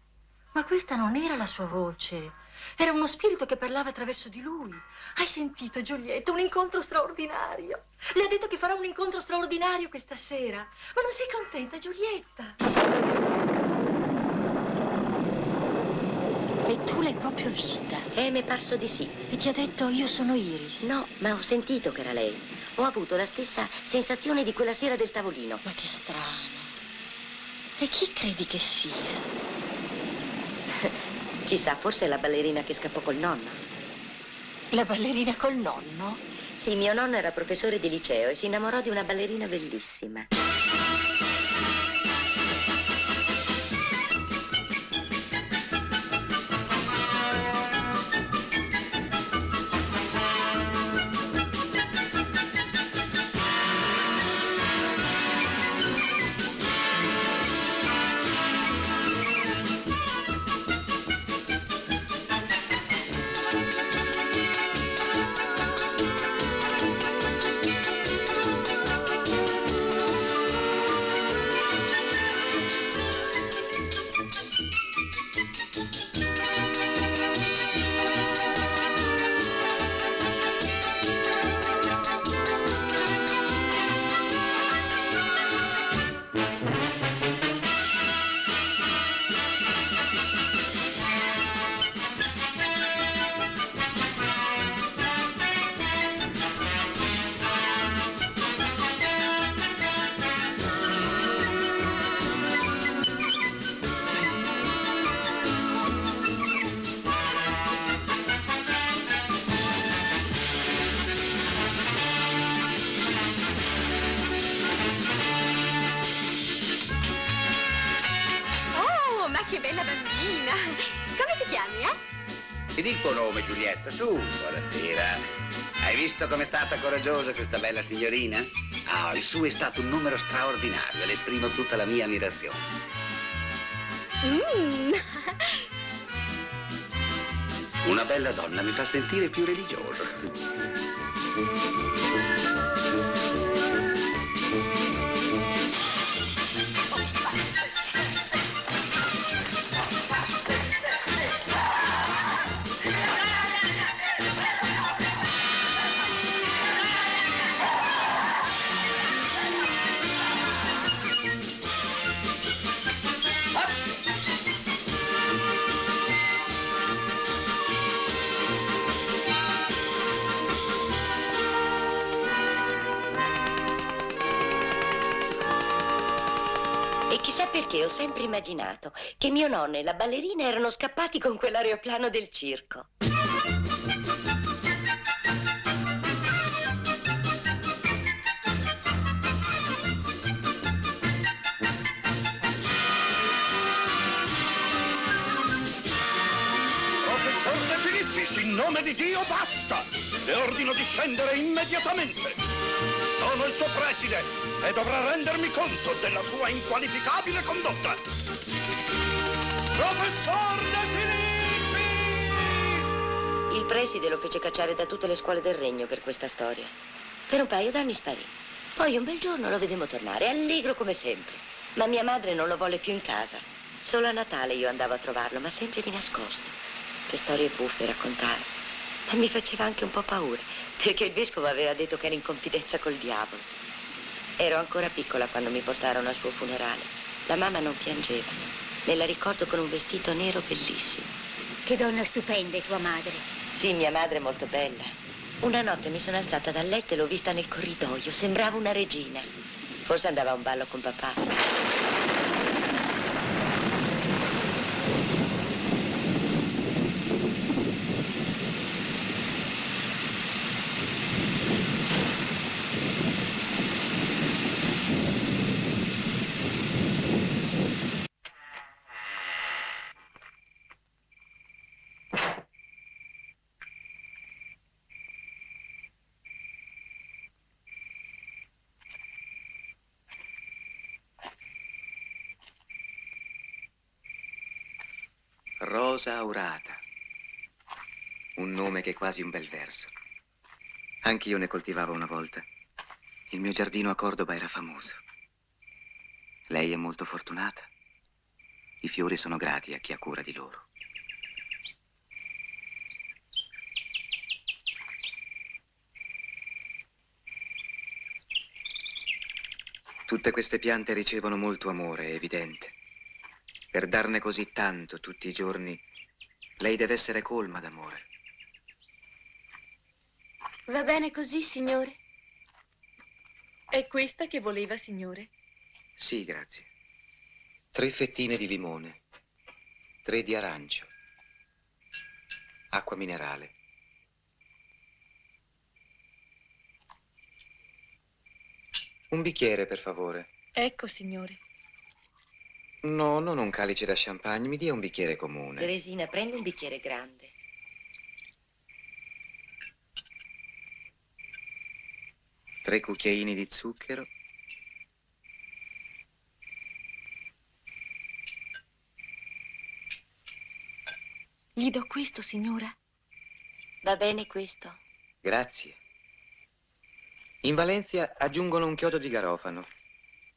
Ma questa non era la sua voce. Era uno spirito che parlava attraverso di lui. Hai sentito, Giulietta? Un incontro straordinario. Le ha detto che farà un incontro straordinario questa sera. Ma non sei contenta, Giulietta? E tu l'hai proprio vista? Mi è parso di sì. E ti ha detto io sono Iris? No, ma ho sentito che era lei. Ho avuto la stessa sensazione di quella sera del tavolino. Ma che strano. E chi credi che sia? Chissà, forse è la ballerina che scappò col nonno. La ballerina col nonno? Sì, mio nonno era professore di liceo e si innamorò di una ballerina bellissima. Ti dico un nome, Giulietta, su, buonasera. Hai visto com'è stata coraggiosa questa bella signorina? Ah, il suo è stato un numero straordinario e le esprimo tutta la mia ammirazione. Una bella donna mi fa sentire più religioso. Perché ho sempre immaginato che mio nonno e la ballerina erano scappati con quell'aeroplano del circo. Professor De Filippis, in nome di Dio, basta! Le ordino di scendere immediatamente. Sono il suo preside e dovrà rendermi conto della sua inqualificabile condotta. Professor De Filippis! Il preside lo fece cacciare da tutte le scuole del regno per questa storia. Per un paio d'anni sparì. Poi un bel giorno lo vedemmo tornare, allegro come sempre. Ma mia madre non lo volle più in casa. Solo a Natale io andavo a trovarlo, ma sempre di nascosto. Che storie buffe raccontava. Ma mi faceva anche un po' paura, perché il vescovo aveva detto che era in confidenza col diavolo. Ero ancora piccola quando mi portarono al suo funerale. La mamma non piangeva. Me la ricordo con un vestito nero bellissimo. Che donna stupenda è tua madre. Sì, mia madre è molto bella. Una notte mi sono alzata dal letto e l'ho vista nel corridoio. Sembrava una regina. Forse andava a un ballo con papà. Rosa Aurata. Un nome che è quasi un bel verso. Anch'io ne coltivavo una volta. Il mio giardino a Cordova era famoso. Lei è molto fortunata. I fiori sono grati a chi ha cura di loro. Tutte queste piante ricevono molto amore, è evidente. Per darne così tanto tutti i giorni, lei deve essere colma d'amore. Va bene così, signore? È questa che voleva, signore? Sì, grazie. 3 fettine di limone, 3 di arancio, acqua minerale. Un bicchiere, per favore. Ecco, signore. No, non un calice da champagne, mi dia un bicchiere comune. Teresina, prendi un bicchiere grande. Tre cucchiaini di zucchero. Gli do questo, signora? Va bene questo? Grazie. In Valencia aggiungono un chiodo di garofano,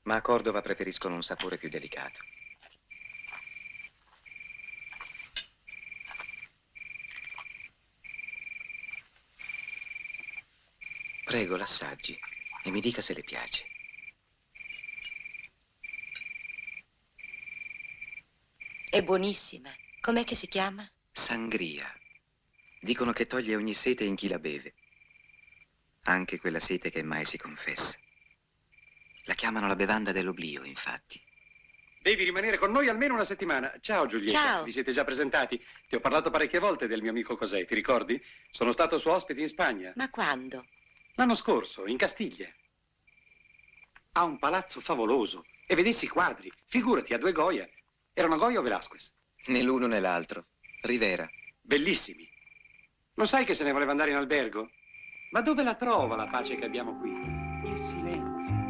ma a Cordova preferiscono un sapore più delicato. Prego, l'assaggi e mi dica se le piace. È buonissima. Com'è che si chiama? Sangria. Dicono che toglie ogni sete in chi la beve. Anche quella sete che mai si confessa. La chiamano la bevanda dell'oblio, infatti. Devi rimanere con noi almeno una settimana. Ciao Giulietta. Ciao. Vi siete già presentati? Ti ho parlato parecchie volte del mio amico Cosè, ti ricordi? Sono stato suo ospite in Spagna. Ma quando? L'anno scorso, in Castiglia. Ha un palazzo favoloso. E vedessi i quadri. Figurati, a 2 Goya. Erano Goya o Velázquez? Né l'uno né l'altro. Rivera. Bellissimi. Lo sai che se ne voleva andare in albergo? Ma dove la trova la pace che abbiamo qui? Il silenzio.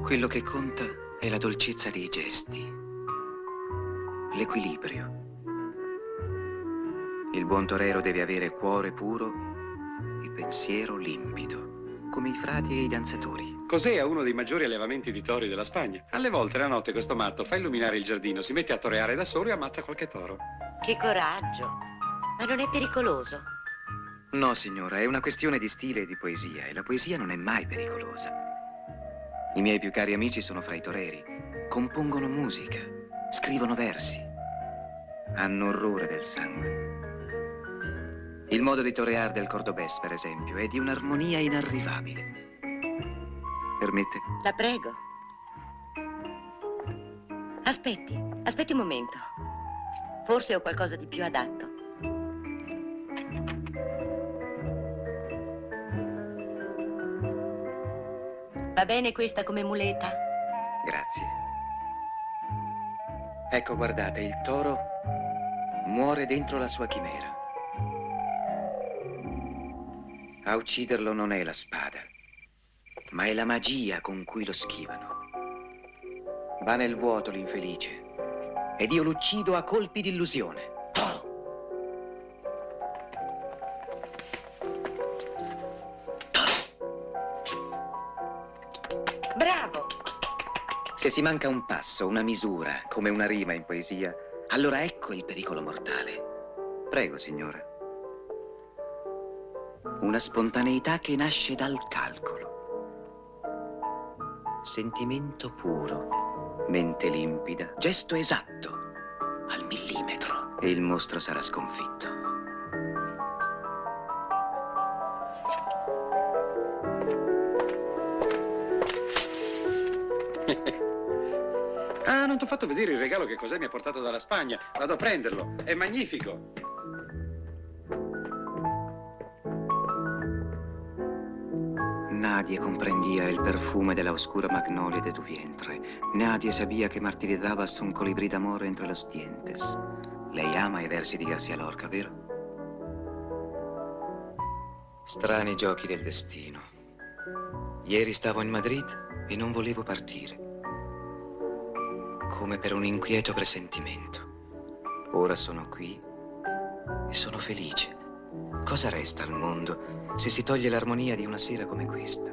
Quello che conta è la dolcezza dei gesti, l'equilibrio. Il buon torero deve avere cuore puro e pensiero limpido, come i frati e i danzatori. Cos'è è uno dei maggiori allevamenti di tori della Spagna. Alle volte la notte questo matto fa illuminare il giardino, si mette a toreare da solo e ammazza qualche toro. Che coraggio. Ma non è pericoloso? No, signora, è una questione di stile e di poesia, e la poesia non è mai pericolosa. I miei più cari amici sono fra i toreri. Compongono musica, scrivono versi. Hanno orrore del sangue. Il modo di toreare del cordobès, per esempio, è di un'armonia inarrivabile. Permette? La prego. Aspetti un momento. Forse ho qualcosa di più adatto. Va bene questa come muleta? Grazie. Ecco, guardate, il toro muore dentro la sua chimera. A ucciderlo non è la spada, ma è la magia con cui lo schivano. Va nel vuoto l'infelice ed io l'uccido a colpi di illusione. Bravo! Se si manca un passo, una misura, come una rima in poesia, allora ecco il pericolo mortale. Prego, signora. Una spontaneità che nasce dal calcolo. Sentimento puro, mente limpida, gesto esatto, al millimetro. E il mostro sarà sconfitto. Ah, non ti ho fatto vedere il regalo che cos'è mi ha portato dalla Spagna. Vado a prenderlo, è magnifico. Nadie comprendía el perfume de la oscura magnolia de tu vientre. Nadie sabía que martirizabas un colibrí d'amore entre los dientes. Lei ama i versi di Garcia Lorca, vero? Strani giochi del destino. Ieri stavo in Madrid e non volevo partire. Come per un inquieto presentimento. Ora sono qui e sono felice. Cosa resta al mondo se si toglie l'armonia di una sera come questa?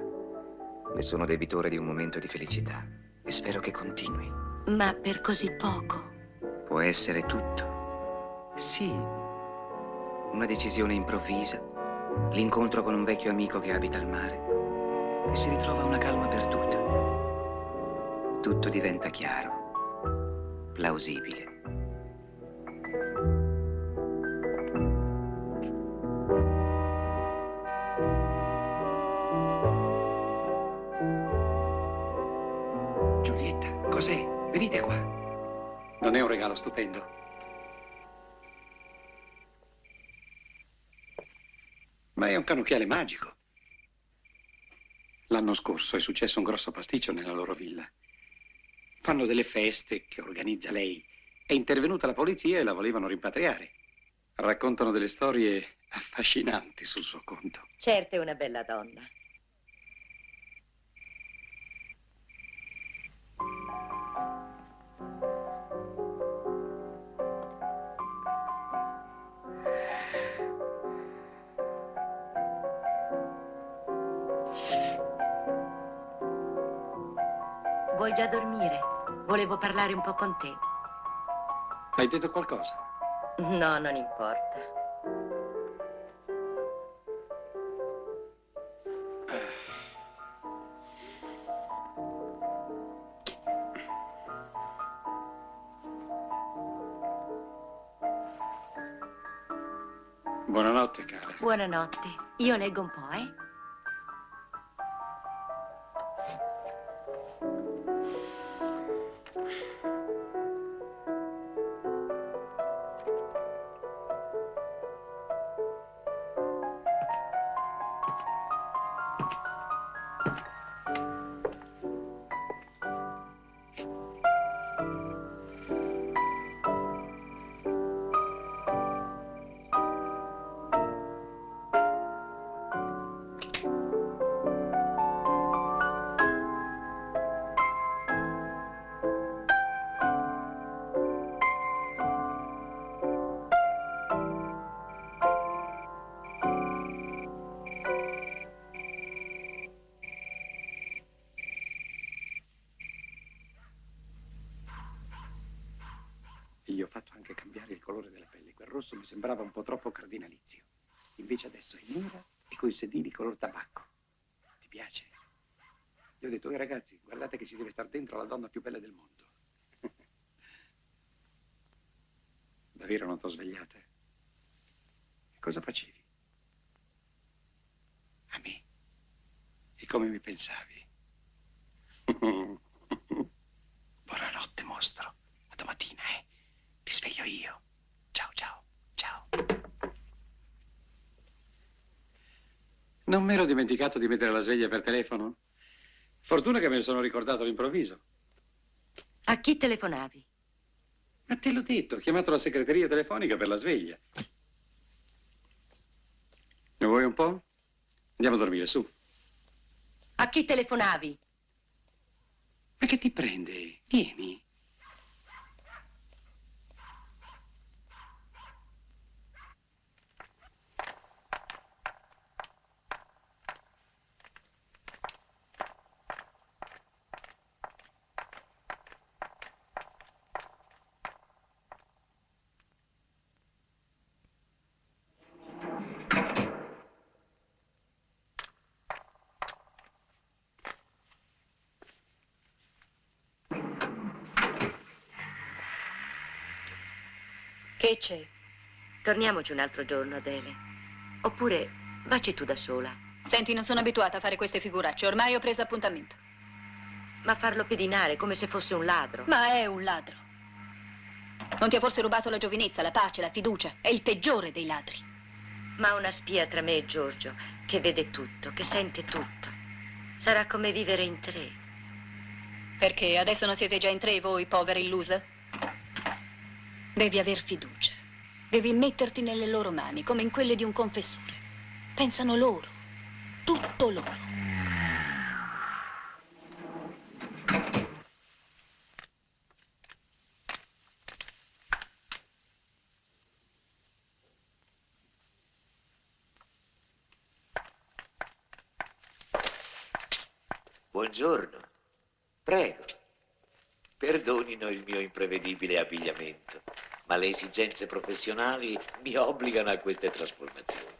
Le sono debitore di un momento di felicità e spero che continui. Ma per così poco? Può essere tutto. Sì. Una decisione improvvisa, l'incontro con un vecchio amico che abita al mare e si ritrova una calma perduta. Tutto diventa chiaro, plausibile. Cos'è? Venite qua. Non è un regalo stupendo? Ma è un cannocchiale magico. L'anno scorso è successo un grosso pasticcio nella loro villa. Fanno delle feste che organizza lei. È intervenuta la polizia e la volevano rimpatriare. Raccontano delle storie affascinanti sul suo conto. Certo è una bella donna. Vuoi già dormire? Volevo parlare un po' con te. Hai detto qualcosa? No, non importa. Buonanotte, cara. Buonanotte. Io leggo un po', eh? Io ho fatto anche cambiare il colore della pelle. Quel rosso mi sembrava un po' troppo cardinalizio. Invece adesso è nera e coi sedili color tabacco. Ti piace? Io ho detto, ragazzi, guardate che ci deve star dentro la donna più bella del mondo. Davvero non t'ho svegliata? E cosa facevi? A me? E come mi pensavi? Buonanotte, mostro. A domattina, eh? Ti sveglio io. Ciao, ciao, ciao. Non mi ero dimenticato di mettere la sveglia per telefono? Fortuna che me ne sono ricordato all'improvviso. A chi telefonavi? Ma te l'ho detto, ho chiamato la segreteria telefonica per la sveglia. Ne vuoi un po'? Andiamo a dormire, su. A chi telefonavi? Ma che ti prende? Vieni. Che c'è? Torniamoci un altro giorno, Adele. Oppure vacci tu da sola. Senti, non sono abituata a fare queste figuracce. Ormai ho preso appuntamento. Ma farlo pedinare come se fosse un ladro. Ma è un ladro. Non ti ha forse rubato la giovinezza, la pace, la fiducia? È il peggiore dei ladri. Ma una spia tra me e Giorgio, che vede tutto, che sente tutto. Sarà come vivere in tre. Perché adesso non siete già in tre voi, povere illuse? Devi aver fiducia. Devi metterti nelle loro mani, come in quelle di un confessore. Pensano loro. Tutto loro. Buongiorno. Prego. Perdonino il mio imprevedibile abbigliamento, ma le esigenze professionali mi obbligano a queste trasformazioni.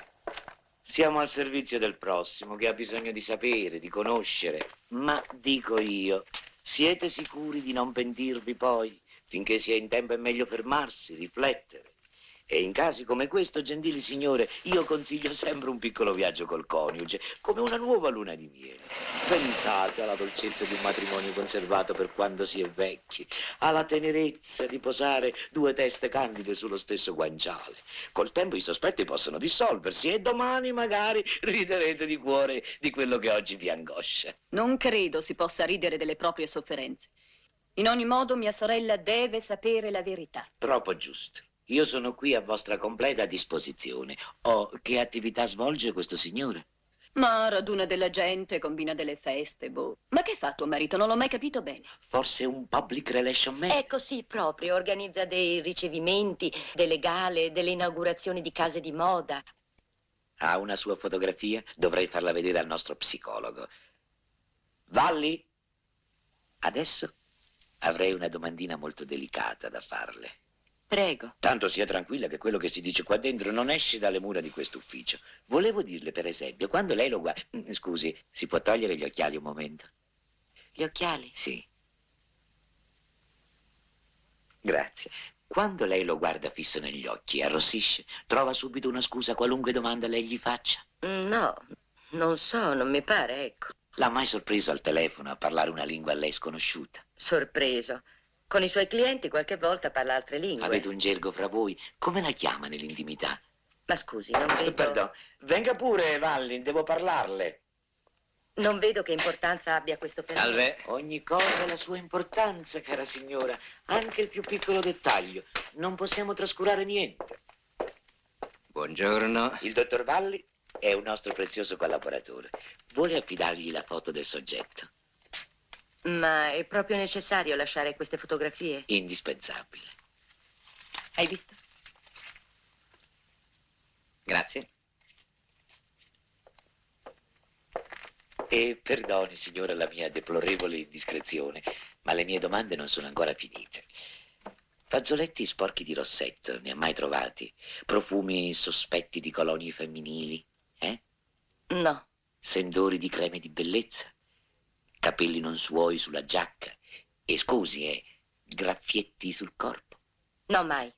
Siamo al servizio del prossimo che ha bisogno di sapere, di conoscere, ma dico io, siete sicuri di non pentirvi poi? Finché si è in tempo è meglio fermarsi, riflettere. E in casi come questo, gentili signore, io consiglio sempre un piccolo viaggio col coniuge, come una nuova luna di miele. Pensate alla dolcezza di un matrimonio conservato per quando si è vecchi, alla tenerezza di posare due teste candide sullo stesso guanciale. Col tempo i sospetti possono dissolversi e domani magari riderete di cuore di quello che oggi vi angoscia. Non credo si possa ridere delle proprie sofferenze. In ogni modo, mia sorella deve sapere la verità. Troppo giusto. Io sono qui a vostra completa disposizione. Oh, che attività svolge questo signore? Ma raduna della gente, combina delle feste, boh. Ma che fa tuo marito? Non l'ho mai capito bene. Forse un public relation man? Ecco, sì, proprio. Organizza dei ricevimenti, delle gale, delle inaugurazioni di case di moda. Ha una sua fotografia? Dovrei farla vedere al nostro psicologo. Valli? Adesso avrei una domandina molto delicata da farle. Prego. Tanto sia tranquilla che quello che si dice qua dentro non esce dalle mura di questo ufficio. Volevo dirle, per esempio, quando lei lo guarda... Scusi, si può togliere gli occhiali un momento? Gli occhiali? Sì. Grazie. Quando lei lo guarda fisso negli occhi, arrossisce? Trova subito una scusa a qualunque domanda lei gli faccia? No, non so, non mi pare, ecco. L'ha mai sorpreso al telefono a parlare una lingua a lei sconosciuta? Sorpreso. Con i suoi clienti qualche volta parla altre lingue. Avete un gergo fra voi? Come la chiama nell'intimità? Ma scusi, non vedo... Perdono. Venga pure, Valli, devo parlarle. Non vedo che importanza abbia questo per me. Salve. Ogni cosa ha la sua importanza, cara signora. Anche il più piccolo dettaglio. Non possiamo trascurare niente. Buongiorno. Il dottor Valli è un nostro prezioso collaboratore. Vuole affidargli la foto del soggetto? Ma è proprio necessario lasciare queste fotografie? Indispensabile. Hai visto? Grazie. E perdoni, signora, la mia deplorevole indiscrezione, ma le mie domande non sono ancora finite. Fazzoletti sporchi di rossetto, ne ha mai trovati? Profumi sospetti di colonie femminili? No. Sendori di creme di bellezza? Capelli non suoi sulla giacca? E scusi, graffietti sul corpo? No, mai.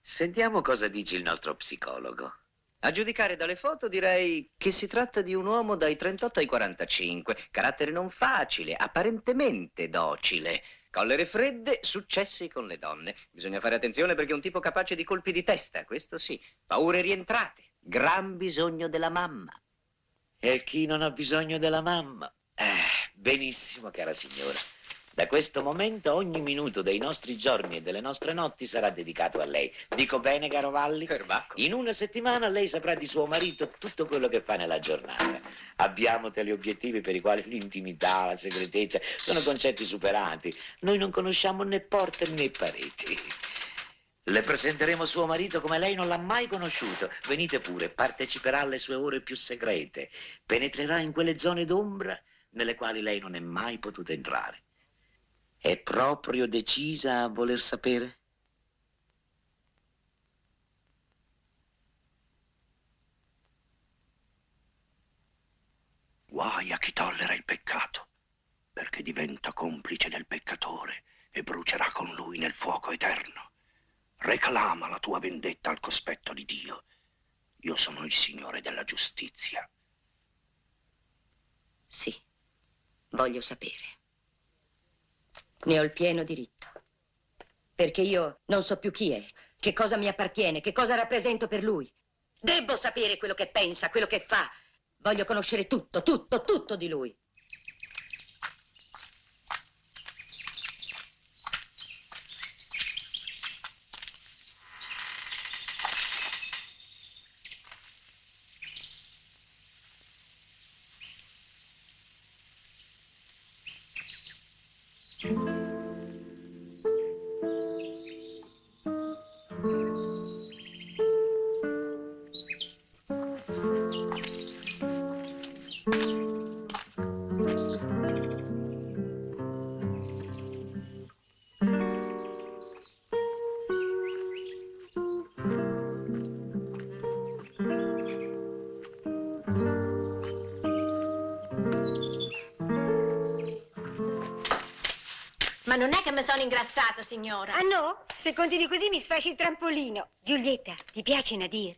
Sentiamo cosa dice il nostro psicologo. A giudicare dalle foto direi che si tratta di un uomo dai 38 ai 45, carattere non facile, apparentemente docile, collere fredde, successi con le donne. Bisogna fare attenzione perché è un tipo capace di colpi di testa, questo sì. Paure rientrate, gran bisogno della mamma. E chi non ha bisogno della mamma? Benissimo, cara signora. Da questo momento ogni minuto dei nostri giorni e delle nostre notti sarà dedicato a lei. Dico bene, caro Valli? Perbacco. In una settimana lei saprà di suo marito tutto quello che fa nella giornata. Abbiamo tali obiettivi per i quali l'intimità, la segretezza sono concetti superati. Noi non conosciamo né porte né pareti. Le presenteremo suo marito come lei non l'ha mai conosciuto. Venite pure, parteciperà alle sue ore più segrete. Penetrerà in quelle zone d'ombra nelle quali lei non è mai potuta entrare. È proprio decisa a voler sapere? Guai a chi tollera il peccato, perché diventa complice del peccatore e brucerà con lui nel fuoco eterno. Reclama la tua vendetta al cospetto di Dio. Io sono il Signore della giustizia. Sì, voglio sapere. Ne ho il pieno diritto. Perché io non so più chi è, che cosa mi appartiene, che cosa rappresento per lui. Debbo sapere quello che pensa, quello che fa. Voglio conoscere tutto, tutto, tutto di lui. Ma non è che mi sono ingrassata, signora. Ah, no? Se continui così mi sfasci il trampolino. Giulietta, ti piace Nadir?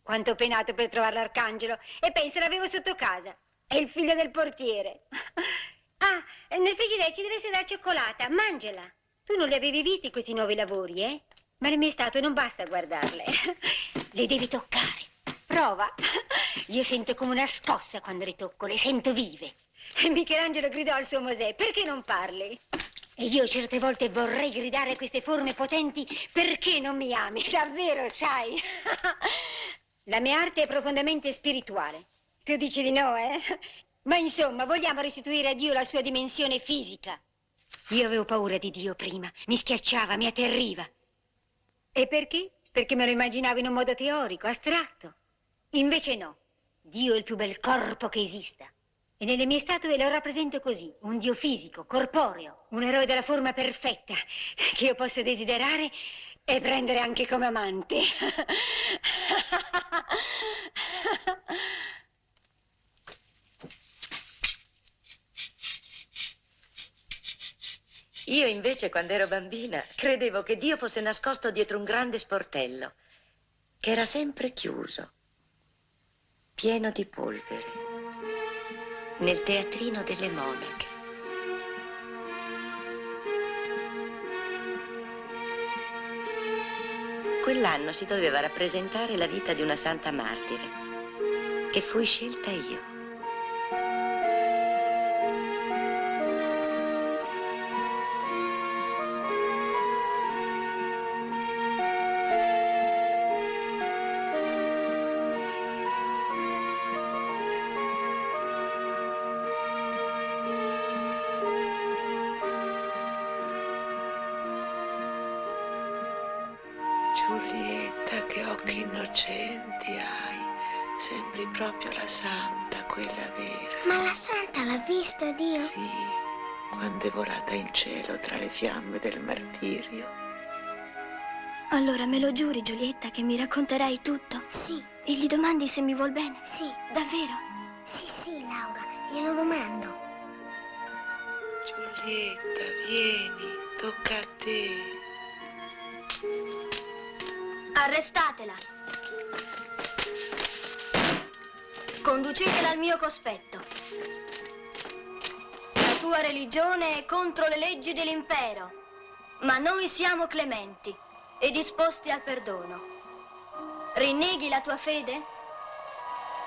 Quanto ho penato per trovare l'arcangelo. E pensa, l'avevo sotto casa. È il figlio del portiere. Ah, nel frigidaire ci deve essere la cioccolata. Mangiala. Tu non li avevi visti questi nuovi lavori, eh? Ma non mi è stato, non basta guardarle. Le devi toccare. Prova. Io sento come una scossa quando le tocco, le sento vive. E Michelangelo gridò al suo Mosè, perché non parli? E io certe volte vorrei gridare a queste forme potenti, perché non mi ami? Davvero, sai? La mia arte è profondamente spirituale. Tu dici di no, eh? Ma insomma, vogliamo restituire a Dio la sua dimensione fisica. Io avevo paura di Dio prima, mi schiacciava, mi atterriva. E perché? Perché me lo immaginavo in un modo teorico, astratto. Invece no, Dio è il più bel corpo che esista. E nelle mie statue lo rappresento così, un Dio fisico, corporeo, un eroe della forma perfetta, che io posso desiderare e prendere anche come amante. Io invece, quando ero bambina, credevo che Dio fosse nascosto dietro un grande sportello, che era sempre chiuso, pieno di polvere, nel teatrino delle monache. Quell'anno si doveva rappresentare la vita di una santa martire e fui scelta io. Giulietta, che occhi innocenti hai. Sembri proprio la santa, quella vera. Ma la santa l'ha visto Dio? Sì, quando è volata in cielo tra le fiamme del martirio. Allora me lo giuri, Giulietta, che mi racconterai tutto? Sì. E gli domandi se mi vuol bene? Sì. Davvero? Sì, sì, Laura, glielo domando. Giulietta, vieni, tocca a te. Arrestatela. Conducetela al mio cospetto. La tua religione è contro le leggi dell'impero, ma noi siamo clementi e disposti al perdono. Rinneghi la tua fede?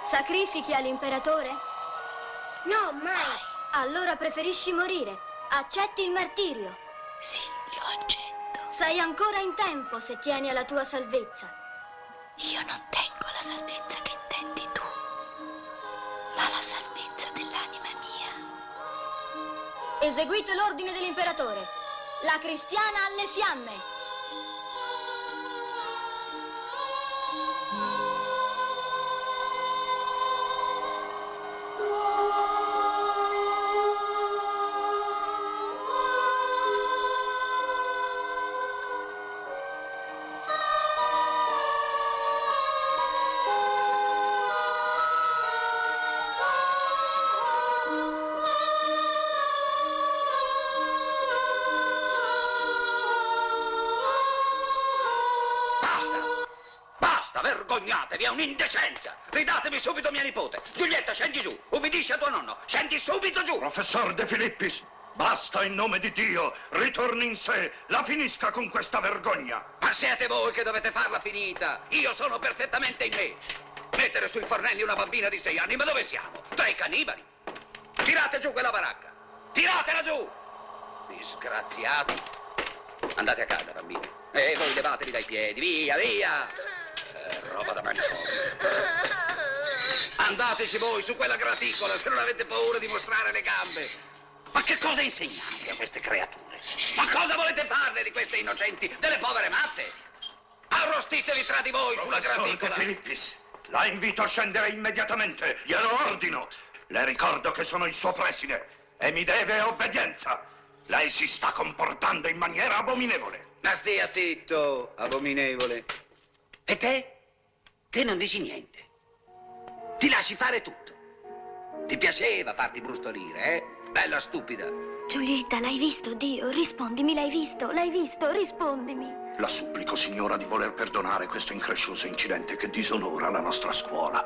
Sacrifichi all'imperatore? No, mai. Allora preferisci morire Accetti il martirio? Sì, lo accetto. Sei ancora in tempo se tieni alla tua salvezza. Io non tengo la salvezza che intendi tu, ma la salvezza dell'anima mia. Eseguite l'ordine dell'imperatore. La cristiana alle fiamme. Vergognatevi, è un'indecenza! Ridatemi subito mia nipote! Giulietta, scendi giù! Ubbidisci a tuo nonno! Scendi subito giù! Professor De Filippis, basta in nome di Dio! Ritorni in sé! La finisca con questa vergogna! Ma siete voi che dovete farla finita! Io sono perfettamente in me! Mettere sui fornelli una bambina di 6 anni, ma dove siamo? Tra i cannibali! Tirate giù quella baracca! Tiratela giù! Disgraziati! Andate a casa, bambini! E voi levatevi dai piedi, via, via! Roba da manicomio. Andateci voi su quella graticola se non avete paura di mostrare le gambe. Ma che cosa insegnate a queste creature? Ma cosa volete farne di queste innocenti, delle povere matte? Arrostitevi tra di voi sulla graticola. Professor De Filippis, la invito a scendere immediatamente. Glielo ordino. Le ricordo che sono il suo preside e mi deve obbedienza. Lei si sta comportando in maniera abominevole. Ma stia zitto, abominevole. E te? Te non dici niente. Ti lasci fare tutto. Ti piaceva farti brustolire, eh? Bella stupida. Giulietta, l'hai visto, Dio? Rispondimi, l'hai visto? L'hai visto? Rispondimi. La supplico, signora, di voler perdonare questo increscioso incidente che disonora la nostra scuola.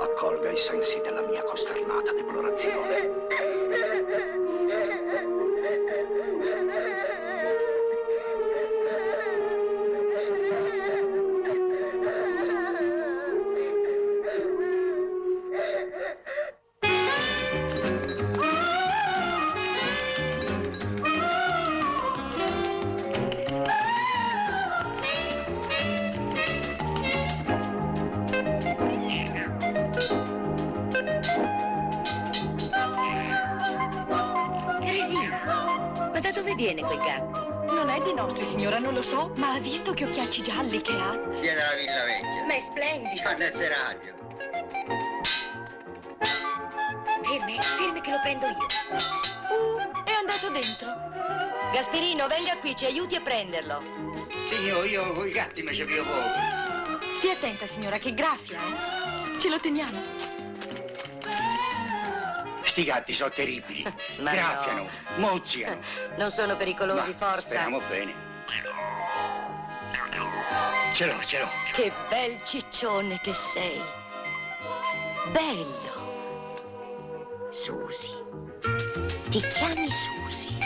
Accolga i sensi della mia costernata deplorazione. Viene quel gatto? Non è dei nostri, signora, non lo so, ma ha visto che occhiacci gialli che ha? Viene dalla Villa Vecchia. Ma è splendido. C'ha nel seraglio. Fermi che lo prendo io. È andato dentro. Gasperino, venga qui, ci aiuti a prenderlo. Signor, io con i gatti mi ci pio poco. Stia attenta, signora, che graffia, eh? Ce lo teniamo. Sti gatti sono terribili. Ma graffiano, no. mozzicano. Non sono pericolosi, Ma forza. speriamo bene. Ce l'ho. Che bel ciccione che sei. Bello. Susi. Ti chiami Susi.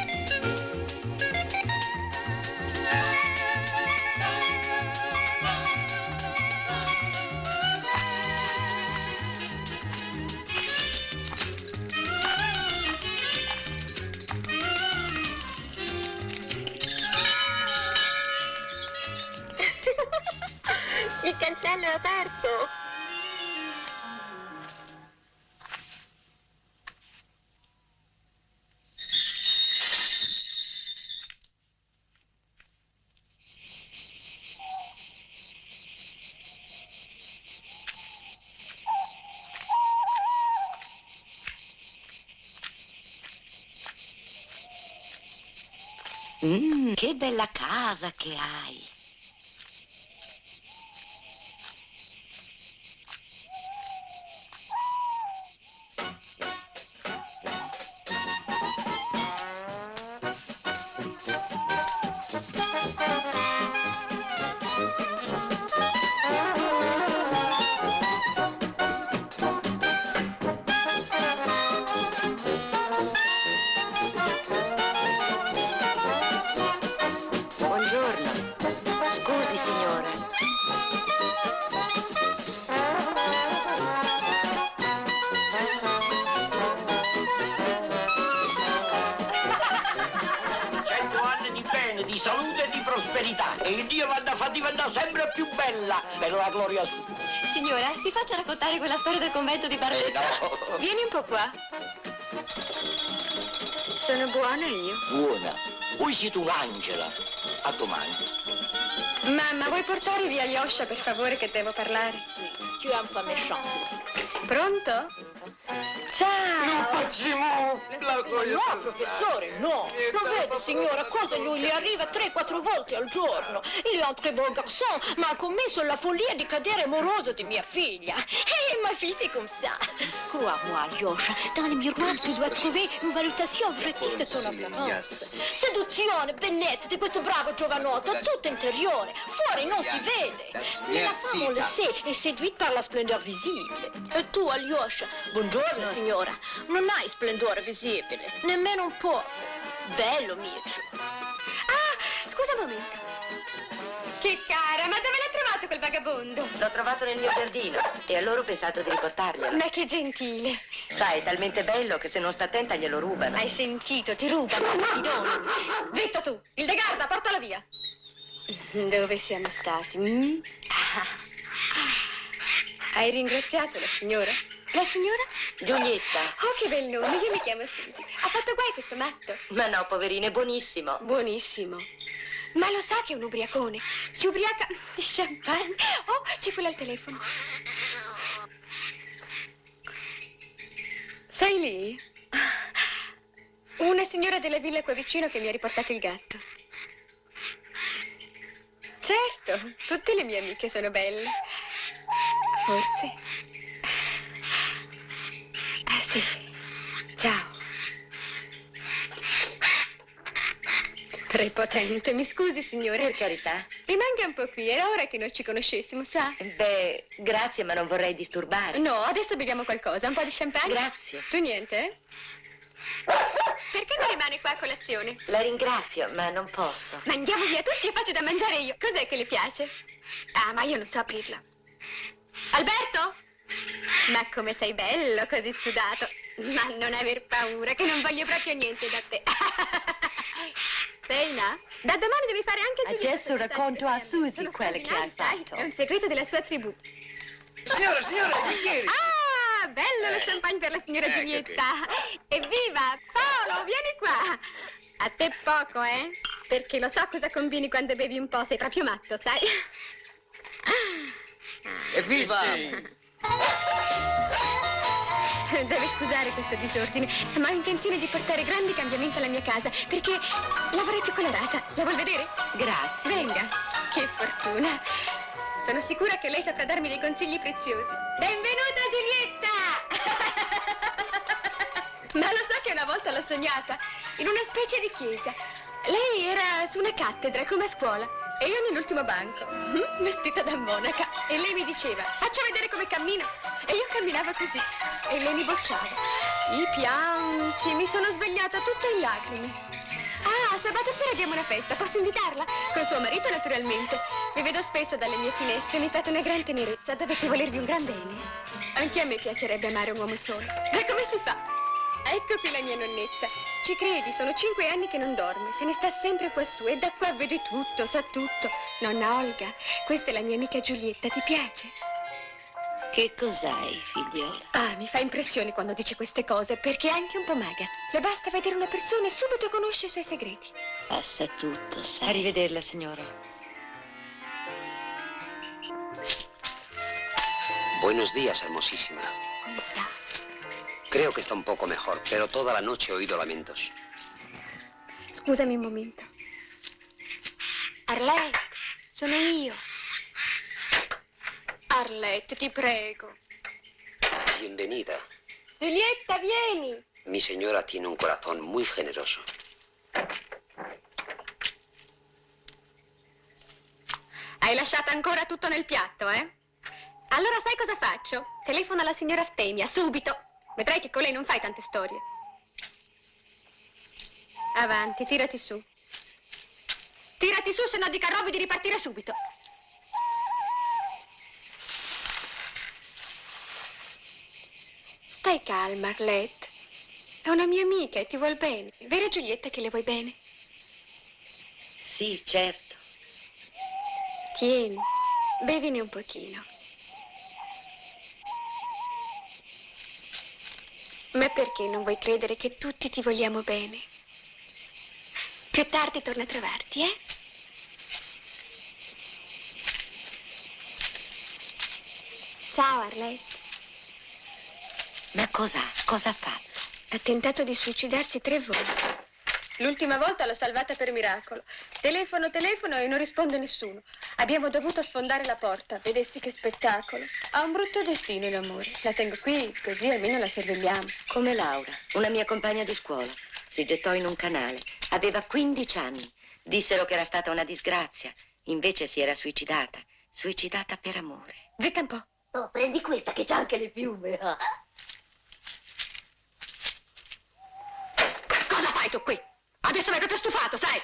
Il cancello è aperto. Che bella casa che hai. Buongiorno. di salute e di prosperità. E il Dio vada a far diventare sempre più bella per la gloria sua. Signora, si faccia raccontare quella storia del convento di Barletta. No. Vieni un po' qua. Sono buona io. Buona. Voi siete un'angela. A domani. Mamma, vuoi portare via Yosha, per favore, che devo parlare? Tu es un peu méchant, Susie. Pronto? Ciao! Non facciamo la No, professore, no. Lo vede, signora, cosa lui gli arriva 3-4 volte al giorno. Il est un très beau garçon, ma ha commesso la follia di cadere amoroso di mia figlia. Et ma fille, c'est comme ça. Crois-moi, Yosha, dans le miroir, tu dois trouver une valutazione objective de ton apparence. Seduzione, bellezza di questo bravo giovanotto, tutto interiore. Fuori non si vede. La femme, on le sait, est séduite par la splendeur visibile. E tu, Alyosha, buongiorno, signora, non hai splendore visibile, nemmeno un po'. Bello, Micio. Ah, scusa un momento. Che cara, ma dove l'ha trovato quel vagabondo? L'ho trovato nel mio giardino e allora ho pensato di riportarglielo. Ma che gentile. Sai, è talmente bello che se non sta attenta glielo rubano. Hai sentito, ti rubano, ti donano. Zitto tu, il de Garda, portalo via. Dove siamo stati? Hai ringraziato la signora? La signora? Giulietta. Oh, che bel nome, io mi chiamo Susie. Ha fatto guai questo matto? Ma no, poverino, è buonissimo. Buonissimo. Ma lo sa che è un ubriacone? Si ubriaca di champagne. Oh, c'è quella al telefono. Sei lì? Una signora della villa qua vicino che mi ha riportato il gatto. Certo, tutte le mie amiche sono belle. Forse. Ah, sì. Ciao. Prepotente, mi scusi, signore. Per carità. Rimanga un po' qui, era ora che noi ci conoscessimo, sa? Beh, grazie, ma non vorrei disturbare. No, adesso beviamo qualcosa, un po' di champagne? Grazie. Tu niente, eh? Perché non rimane qua a colazione? La ringrazio, ma non posso. Ma andiamo via tutti e faccio da mangiare io. Cos'è che le piace? Ah, ma io non so aprirla. Alberto? Ma come sei bello, così sudato. Ma non aver paura, che non voglio proprio niente da te. Sei là? Da domani devi fare anche Giulietta. Adesso racconto a Susie quello che hai fatto. È un segreto della sua tribù. Signora, bicchieri! Ah, bello lo champagne per la signora Giulietta. Evviva! Paolo, vieni qua. A te poco, eh? Perché lo so cosa combini quando bevi un po'. Sei proprio matto, sai? Evviva! Deve scusare questo disordine, ma ho intenzione di portare grandi cambiamenti alla mia casa, perché la vorrei più colorata. La vuol vedere? Grazie. Venga. Che fortuna. Sono sicura che lei saprà darmi dei consigli preziosi. Benvenuta, Giulietta! Ma lo sa che una volta l'ho sognata in una specie di chiesa. Lei era su una cattedra, come a scuola, e io nell'ultimo banco, vestita da monaca. E lei mi diceva, faccia vedere come cammino. E io camminavo così, e lei mi bocciava. I pianti, mi sono svegliata tutta in lacrime. Ah, sabato sera diamo una festa, posso invitarla? Con suo marito, naturalmente. Vi vedo spesso dalle mie finestre, mi fate una gran tenerezza, dovete volervi un gran bene. Anche a me piacerebbe amare un uomo solo. E come si fa? Ecco qui la mia nonnetta. Ci credi, sono 5 anni che non dorme, se ne sta sempre quassù e da qua vede tutto, sa tutto. Nonna Olga, questa è la mia amica Giulietta, ti piace? Che cos'hai, figliola? Ah, mi fa impressione quando dice queste cose, perché è anche un po' maga. Le basta vedere una persona e subito conosce i suoi segreti. Passa tutto, sai. Arrivederla, signora. Buenos días, hermosísima. Come sta? Creo que está un poco mejor, pero toda la noche he oído lamentos. Scusami un momento. Arlette, sono io. Arlette, ti prego. Bienvenida. Giulietta, vieni. Mi señora tiene un corazón muy generoso. Hai lasciato ancora tutto nel piatto, eh? Allora sai cosa faccio? Telefono alla signora Artemia, subito. Vedrai che con lei non fai tante storie. Avanti, tirati su. Tirati su, se no dica a Robby di ripartire subito. Stai calma, Arlette. È una mia amica e ti vuol bene. Vero, Giulietta, che le vuoi bene? sì, certo. Tieni, bevine un pochino. Ma perché non vuoi credere che tutti ti vogliamo bene? Più tardi torno a trovarti, eh? Ciao, Arlette. Ma cosa ha fatto? Ha tentato di suicidarsi 3 volte. L'ultima volta l'ho salvata per miracolo. Telefono e non risponde nessuno. Abbiamo dovuto sfondare la porta. Vedessi che spettacolo. Ha un brutto destino l'amore. La tengo qui, così almeno la sorvegliamo. Come Laura, una mia compagna di scuola. Si gettò in un canale. Aveva 15 anni. Dissero che era stata una disgrazia. Invece si era suicidata. Suicidata per amore. Zitta un po'. Oh, prendi questa che c'ha anche le piume. Cosa fai tu qui? Adesso mi hai proprio stufato, sai?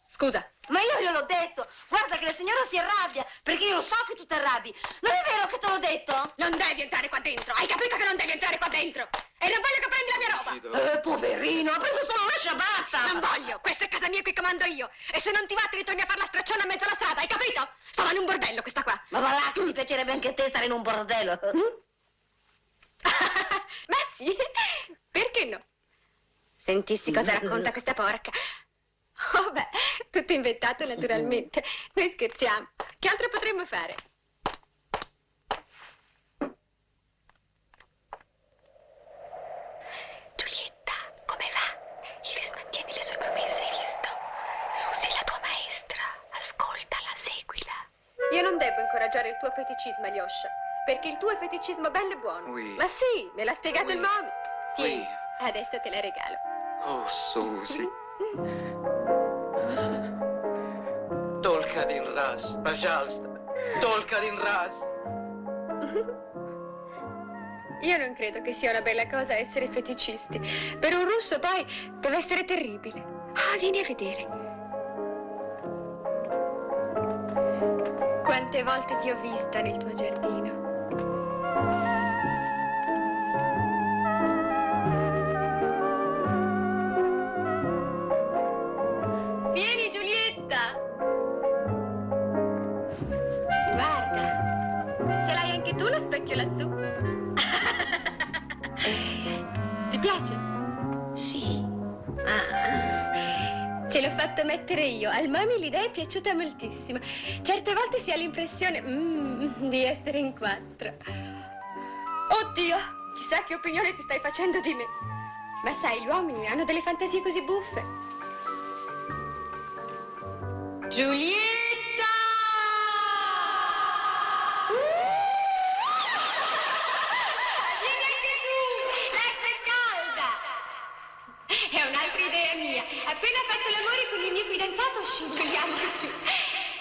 Scusa. Ma io gliel'ho detto. Guarda che la signora si arrabbia, perché io lo so che tu ti arrabbi. Non è vero che te l'ho detto? Non devi entrare qua dentro. Hai capito che non devi entrare qua dentro? E non voglio che prendi la mia roba. Poverino, ha preso solo una sciabazza. Non voglio. Questa è casa mia, qui comando io. E se non ti va, te ritorni a fare la stracciona in mezzo alla strada, hai capito? Stava in un bordello questa qua. Ma va là, che ti piacerebbe anche a te stare in un bordello. Ma sì, perché no? Sentissi cosa racconta questa porca. Oh beh, tutto inventato naturalmente. Noi scherziamo. Che altro potremmo fare? Giulietta, come va? Iris mantieni le sue promesse, hai visto? Susi è la tua maestra. Ascoltala, seguila. Io non devo incoraggiare il tuo feticismo, Alyosha, perché il tuo è feticismo bello e buono. Oui. Ma sì, me l'ha spiegato il Momi. Tieni, Oui. adesso te la regalo. Oh, Susi. Dolka din raz, пожалуйста. Dolka din raz. Io non credo che sia una bella cosa essere feticisti. Per un russo poi deve essere terribile. Ah, vieni a vedere. Quante volte ti ho vista nel tuo giardino. Vieni, Giulietta! Guarda, ce l'hai anche tu lo specchio lassù? Ti piace? Sì. Ce l'ho fatto mettere io. Al Mami l'idea è piaciuta moltissimo. Certe volte si ha l'impressione di essere in 4. Oddio, chissà che opinione ti stai facendo di me. Ma sai, gli uomini hanno delle fantasie così buffe. Giulietta! Vieni anche tu! L'acqua è calda! È un'altra idea mia. Appena fatto l'amore con il mio fidanzato scivoliamo giù.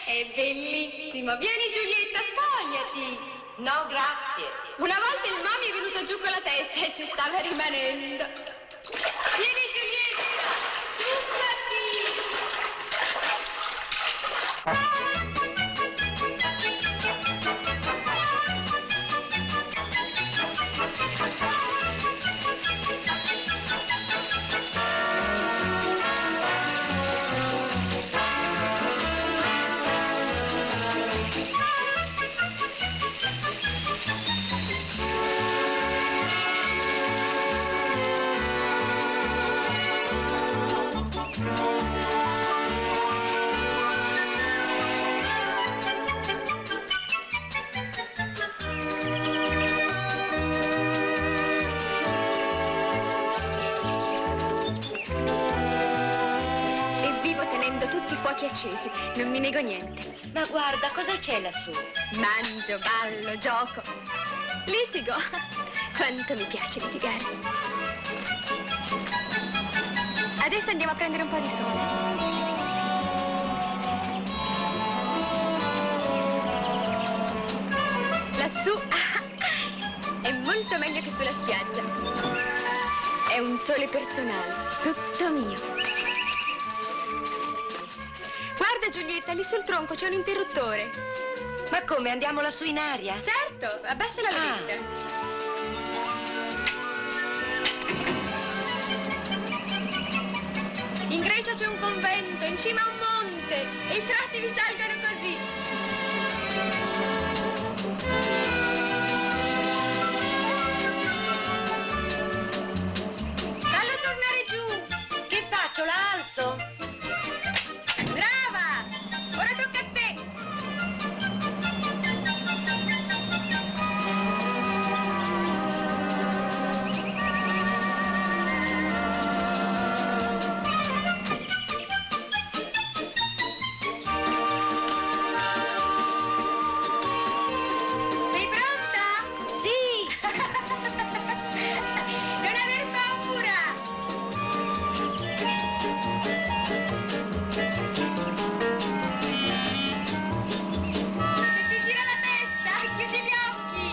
È bellissimo. Vieni, Giulietta, spogliati. No, grazie. Una volta il Mami è venuto giù con la testa e ci stava rimanendo. Vieni, Giulietta, buttati. Accesi, non mi nego niente. Ma guarda, cosa c'è lassù? Mangio, ballo, gioco. Litigo. Quanto mi piace litigare. Adesso andiamo a prendere un po' di sole. Lassù è molto meglio che sulla spiaggia. È un sole personale, tutto mio. Guarda, Giulietta, lì sul tronco c'è un interruttore. Ma come, andiamo lassù in aria? Certo, abbassala la vista. In Grecia c'è un convento, in cima a un monte. forte e i tratti vi salgano così. Fallo tornare giù. Che faccio? La alzo? Brava! Ora tocca a te. Sei pronta? Sì! Non aver paura! Se ti gira la testa, chiudi gli occhi!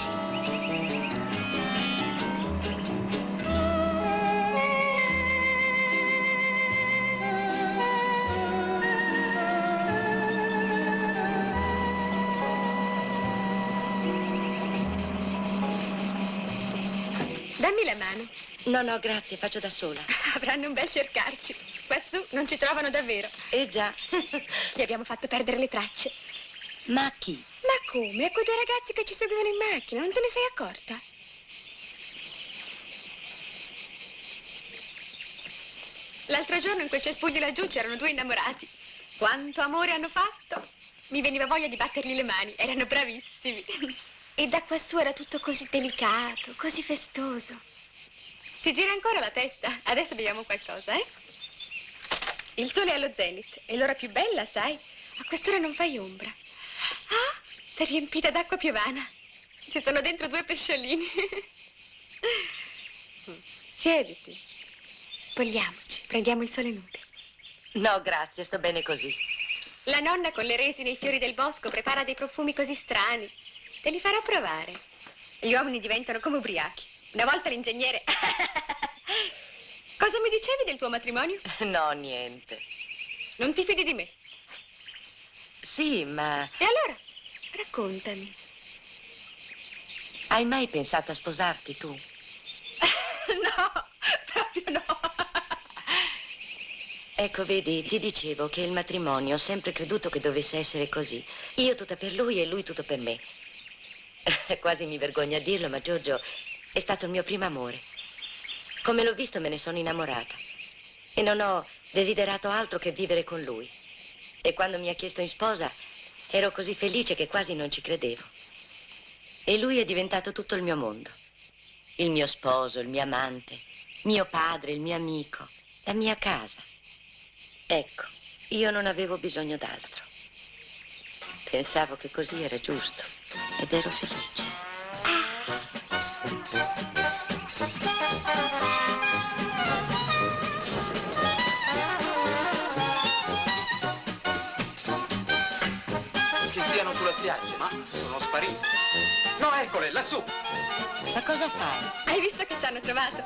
Dammi la mano. No, grazie, faccio da sola. Avranno un bel cercarci. Quassù non ci trovano davvero. Già. Gli abbiamo fatto perdere le tracce. Ma chi? Ma come? A quei due ragazzi che ci seguivano in macchina, non te ne sei accorta? L'altro giorno in quel cespuglio laggiù c'erano due innamorati. Quanto amore hanno fatto! Mi veniva voglia di battergli le mani, erano bravissimi. E da quassù era tutto così delicato, così festoso. Ti gira ancora la testa? Adesso beviamo qualcosa, eh? Il sole è allo zenith e l'ora più bella, sai? A quest'ora non fai ombra. Ah, si è riempita d'acqua piovana. Ci stanno dentro due pesciolini. Siediti. Spogliamoci, prendiamo il sole nude. No, grazie, sto bene così. La nonna con le resine e i fiori del bosco prepara dei profumi così strani. Te li farò provare. Gli uomini diventano come ubriachi. Una volta l'ingegnere... Cosa mi dicevi del tuo matrimonio? No, niente. Non ti fidi di me? Sì, ma... E allora? Raccontami. Hai mai pensato a sposarti tu? No, proprio no. Ecco, vedi, ti dicevo che il matrimonio ho sempre creduto che dovesse essere così. Io tutta per lui e lui tutto per me. Quasi mi vergogno a dirlo, ma Giorgio è stato il mio primo amore. Come l'ho visto me ne sono innamorata. E non ho desiderato altro che vivere con lui. E quando mi ha chiesto in sposa ero così felice che quasi non ci credevo. E lui è diventato tutto il mio mondo. Il mio sposo, il mio amante, mio padre, il mio amico, la mia casa. Ecco, io non avevo bisogno d'altro. Pensavo che così era giusto ed ero felice. Che stiano sulla spiaggia, ma sono spariti. No, eccole, lassù. Ma cosa fai? Hai visto che ci hanno trovato?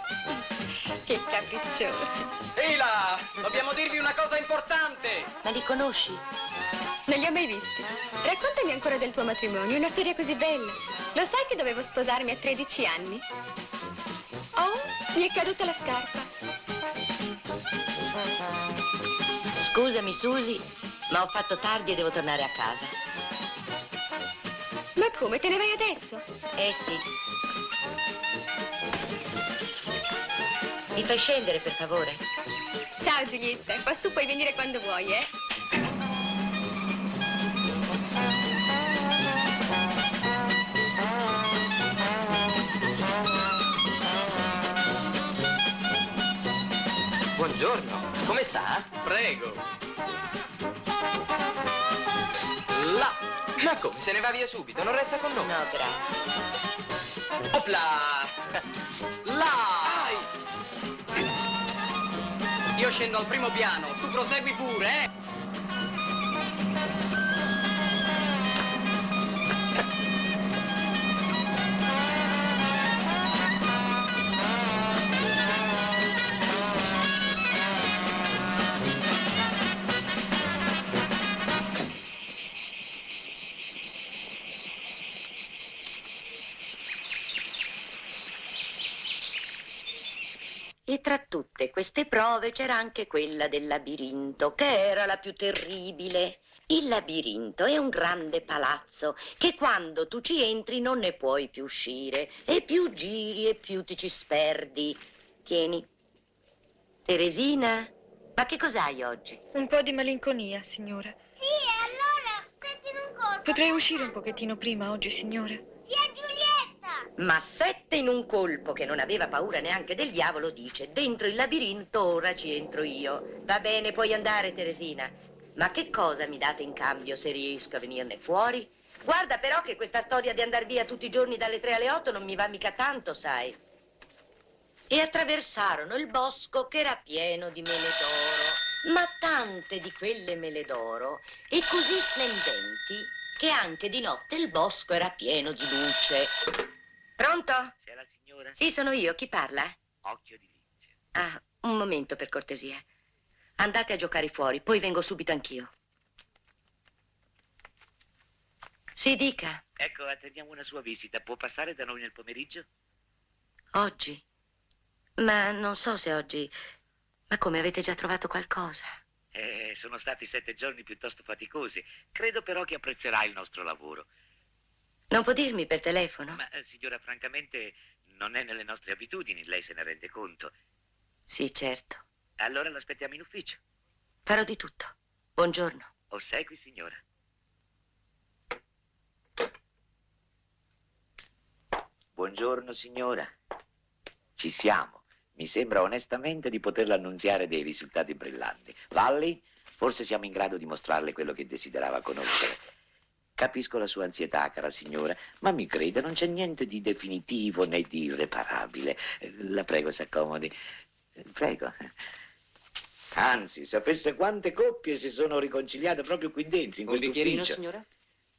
Che capricciosi. Ehi là, dobbiamo dirvi una cosa importante. Ma li conosci? Non li ho mai visti. Raccontami ancora del tuo matrimonio, una storia così bella. Lo sai che dovevo sposarmi a 13 anni? Oh, mi è caduta la scarpa. Scusami, Susi, ma ho fatto tardi e devo tornare a casa. Ma come, te ne vai adesso? Eh sì. Mi fai scendere, per favore? Ciao Giulietta, quassù puoi venire quando vuoi, eh? Buongiorno, come sta? Prego. Là. Ma come, se ne va via subito? Non resta con noi? No, grazie. Opla! Là! Io scendo al primo piano, tu prosegui pure, eh? E tra tutte queste prove c'era anche quella del labirinto, che era la più terribile. Il labirinto è un grande palazzo che quando tu ci entri non ne puoi più uscire. E più giri e più ti ci sperdi. Tieni. Teresina, ma che cos'hai oggi? Un po' di malinconia, signora. Sì, e allora senti in un colpo. Potrei uscire un pochettino prima oggi, signore? Zia Giulietta! Ma 7 in un colpo, che non aveva paura neanche del diavolo, dice: dentro il labirinto ora ci entro io. Va bene, puoi andare, Teresina. Ma che cosa mi date in cambio se riesco a venirne fuori? Guarda però che questa storia di andar via tutti i giorni dalle 3 alle 8 non mi va mica tanto, sai. E attraversarono il bosco che era pieno di mele d'oro, ma tante di quelle mele d'oro e così splendenti che anche di notte il bosco era pieno di luce. Pronto? C'è la signora? Sì, sono io. Chi parla? Occhio di lince. Ah, un momento per cortesia. Andate a giocare fuori, poi vengo subito anch'io. Si dica. Ecco, attendiamo una sua visita. Può passare da noi nel pomeriggio? Oggi? Ma non so se oggi... Ma come, avete già trovato qualcosa? Sono stati 7 giorni piuttosto faticosi. Credo però che apprezzerà il nostro lavoro. Non può dirmi per telefono? Ma, signora, francamente, non è nelle nostre abitudini, lei se ne rende conto. Sì, certo. Allora l'aspettiamo in ufficio. Farò di tutto. Buongiorno. Ossequi, signora. Buongiorno, signora. Ci siamo. Mi sembra onestamente di poterle annunziare dei risultati brillanti. Valli, forse siamo in grado di mostrarle quello che desiderava conoscere. Capisco la sua ansietà, cara signora, ma mi creda, non c'è niente di definitivo né di irreparabile. La prego, si accomodi. Prego. Anzi, sapesse quante coppie si sono riconciliate proprio qui dentro, in Un questo bicchierino, ufficio. signora?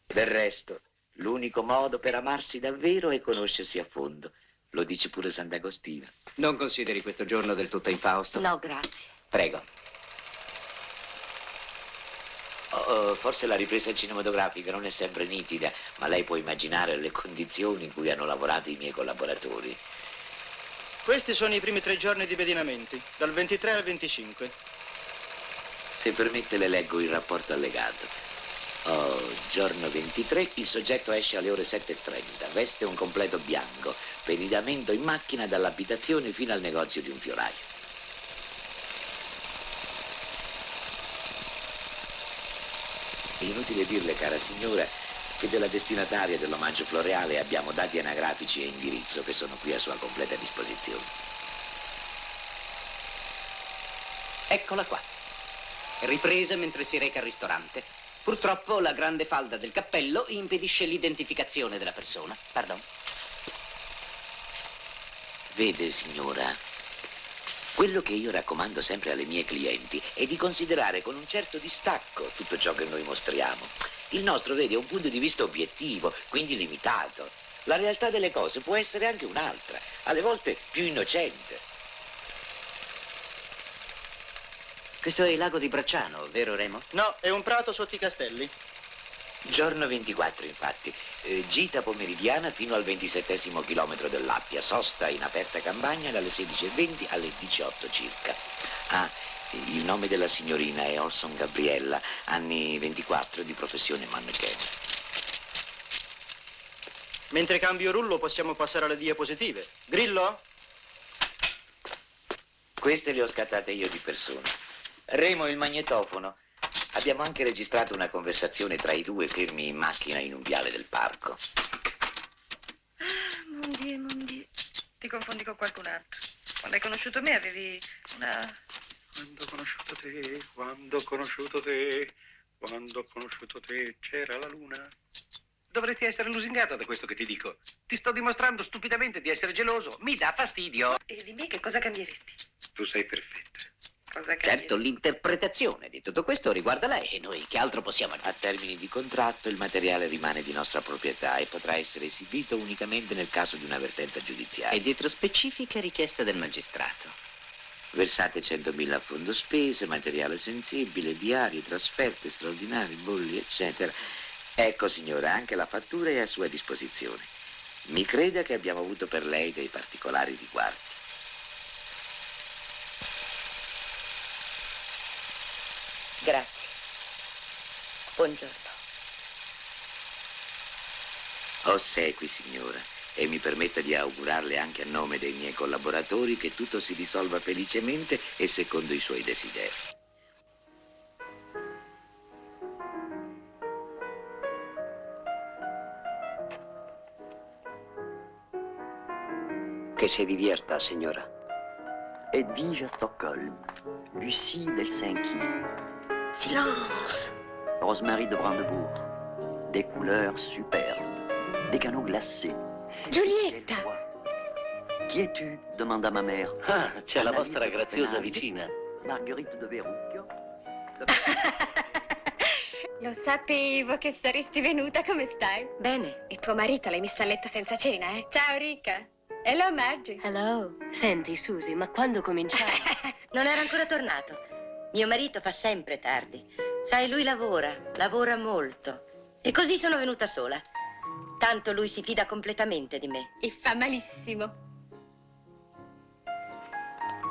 Del resto, l'unico modo per amarsi davvero è conoscersi a fondo. Lo dice pure Sant'Agostino. Non consideri questo giorno del tutto infausto? No, grazie. Prego. Forse la ripresa cinematografica non è sempre nitida, ma lei può immaginare le condizioni in cui hanno lavorato i miei collaboratori. Questi sono i primi 3 giorni di pedinamenti, dal 23 al 25. Se permette le leggo il rapporto allegato. Giorno 23, il soggetto esce alle ore 7:30, veste un completo bianco, pedinamento in macchina dall'abitazione fino al negozio di un fioraio. È inutile dirle, cara signora, che della destinataria dell'omaggio floreale abbiamo dati anagrafici e indirizzo che sono qui a sua completa disposizione. Eccola qua. Ripresa mentre si reca al ristorante. Purtroppo la grande falda del cappello impedisce l'identificazione della persona. Pardon. Vede, signora, quello che io raccomando sempre alle mie clienti è di considerare con un certo distacco tutto ciò che noi mostriamo. Il nostro, vede, è un punto di vista obiettivo, quindi limitato. La realtà delle cose può essere anche un'altra, alle volte più innocente. Questo è il lago di Bracciano, vero Remo? No, è un prato sotto i castelli. Giorno 24, infatti. Gita pomeridiana fino al 27° chilometro dell'Appia. Sosta in aperta campagna dalle 16:20 alle 18 circa. Il nome della signorina è Olson Gabriella, anni 24, di professione mannequin. Mentre cambio rullo possiamo passare alle diapositive. Grillo? Queste le ho scattate io di persona. Remo, il magnetofono. Abbiamo anche registrato una conversazione tra i due fermi in macchina in un viale del parco. Mon Dieu. Ti confondi con qualcun altro. Quando hai conosciuto me avevi una... Quando ho conosciuto te, c'era la luna. Dovresti essere lusingata da questo che ti dico. Ti sto dimostrando stupidamente di essere geloso. Mi dà fastidio. E di me che cosa cambieresti? Tu sei perfetta. Cosa Certo, l'interpretazione di tutto questo riguarda lei e noi che altro possiamo A termini di contratto il materiale rimane di nostra proprietà e potrà essere esibito unicamente nel caso di un'avvertenza giudiziaria. E dietro specifiche richieste del magistrato. Versate 100.000 a fondo spese, materiale sensibile, diari, trasferte, straordinari, bolli, eccetera. Ecco, signora, anche la fattura è a sua disposizione. Mi creda che abbiamo avuto per lei dei particolari riguardi. Grazie. Buongiorno. Ossequi, signora, e mi permetta di augurarle anche a nome dei miei collaboratori che tutto si risolva felicemente e secondo i suoi desideri. Che si divierta, signora. Edwige à Stockholm. Lucie del Cinqui. Silence! Rosemary de Brandebourg. Des couleurs superbes. Des canaux glacés. Giulietta! Qui es-tu? Demanda ma mère. Ah, c'è la vostra graziosa vicina. Marguerite de Verrucchio. Lo sapevo che saresti venuta, come stai? Bene. E tuo marito l'hai messo a letto senza cena, eh? Ciao, Ricca. Hello, Margie. Hello. Senti, Susie, ma quando cominciamo? Non era ancora tornato. Mio marito fa sempre tardi. Sai, lui lavora molto. E così sono venuta sola. Tanto lui si fida completamente di me. E fa malissimo.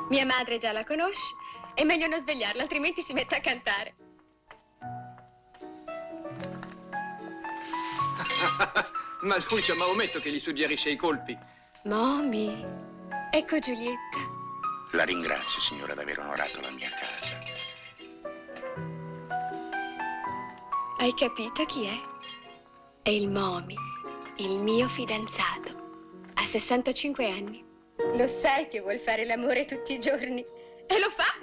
Mia madre già la conosce. È meglio non svegliarla, altrimenti si mette a cantare. Ma lui c'è Maometto che gli suggerisce i colpi. Mommy, ecco Giulietta. La ringrazio, signora, di aver onorato la mia casa. Hai capito chi è? È il Momi, il mio fidanzato. Ha 65 anni. Lo sai che vuol fare l'amore tutti i giorni. E lo fa!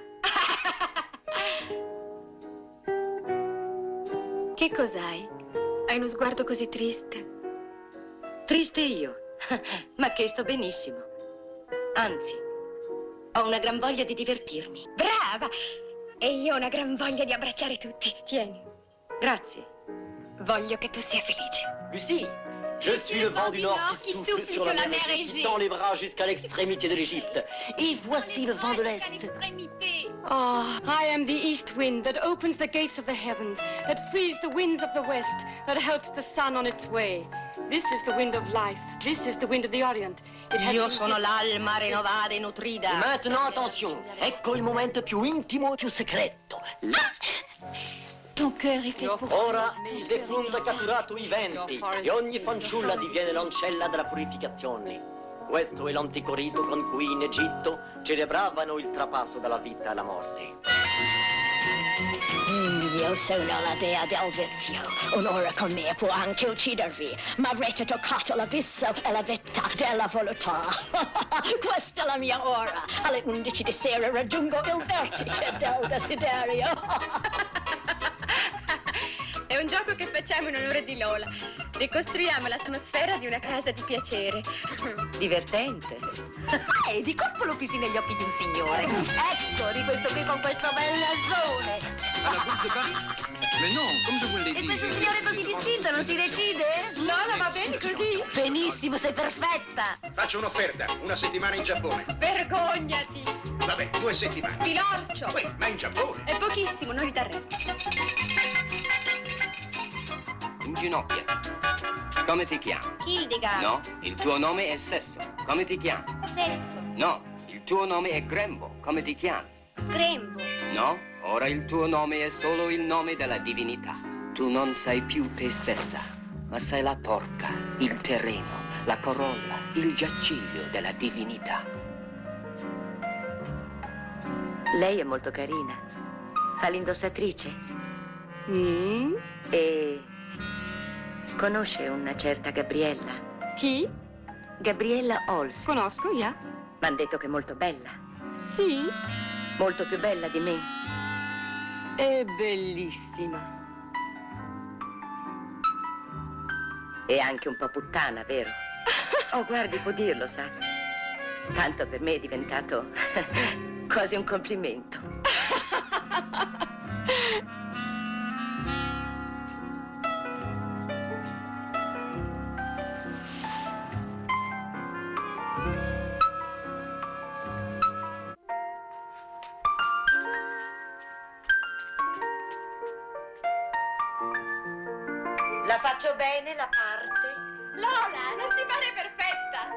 Che cos'hai? Hai uno sguardo così triste. Triste io? Ma che sto benissimo. Anzi, ho una gran voglia di divertirmi. Brava! E io ho una gran voglia di abbracciare tutti. Tieni. Grazie. Voglio che tu sia felice. Lucie, je suis le vent du nord qui souffle sur la mer et qui tend les bras jusqu'à l'extrémité de l'Égypte. Et voici le vent de l'Est. Oh, I am the east wind that opens the gates of the heavens, that frees the winds of the west, that helps the sun on its way. This is the wind of life. This is the wind of the Orient. Io sono l'alma rinnovata e nutrita. Et maintenant, attention. Ecco il momento più intimo e più segreto. Ton cœur est fait pour Ora il defunto ha catturato i venti e ogni fanciulla diviene l'ancella della purificazione. Questo è l'antico rito con cui in Egitto celebravano il trapasso dalla vita alla morte. Io sono la dea del vizio. Un'ora con me può anche uccidervi, ma avrete toccato l'abisso e la vetta della volontà. Questa è la mia ora. Alle 11 di sera raggiungo il vertice del desiderio. È un gioco che facciamo in onore di Lola. Ricostruiamo l'atmosfera di una casa di piacere. Divertente. E di colpo lo fissi negli occhi di un signore. Ecco, di questo qui con questo bel nasone. Mais non, come je vous l'ai E dit. questo signore così distinto non si decide? Lola, va bene così? Benissimo, sei perfetta. Faccio un'offerta, una settimana in Giappone. Vergognati! Vabbè, 2 settimane. Ti lancio! Ma in Giappone? È pochissimo, non ridarremo. In ginocchio. Come ti chiami? Hildegard. No, il tuo nome è Sesso. Come ti chiami? Sesso. No, il tuo nome è Grembo. Come ti chiami? Grembo. No, ora il tuo nome è solo il nome della divinità. Tu non sei più te stessa, ma sei la porta, il terreno, la corolla, il giaciglio della divinità. Lei è molto carina. Fa l'indossatrice. E conosce una certa Gabriella. Chi? Gabriella Ols. Conosco, ja. M'han detto che è molto bella. Sì. Molto più bella di me. È bellissima. E anche un po' puttana, vero? Oh, guardi, può dirlo, sa. Tanto per me è diventato quasi un complimento. La faccio bene la parte? Lola, non ti pare perfetta?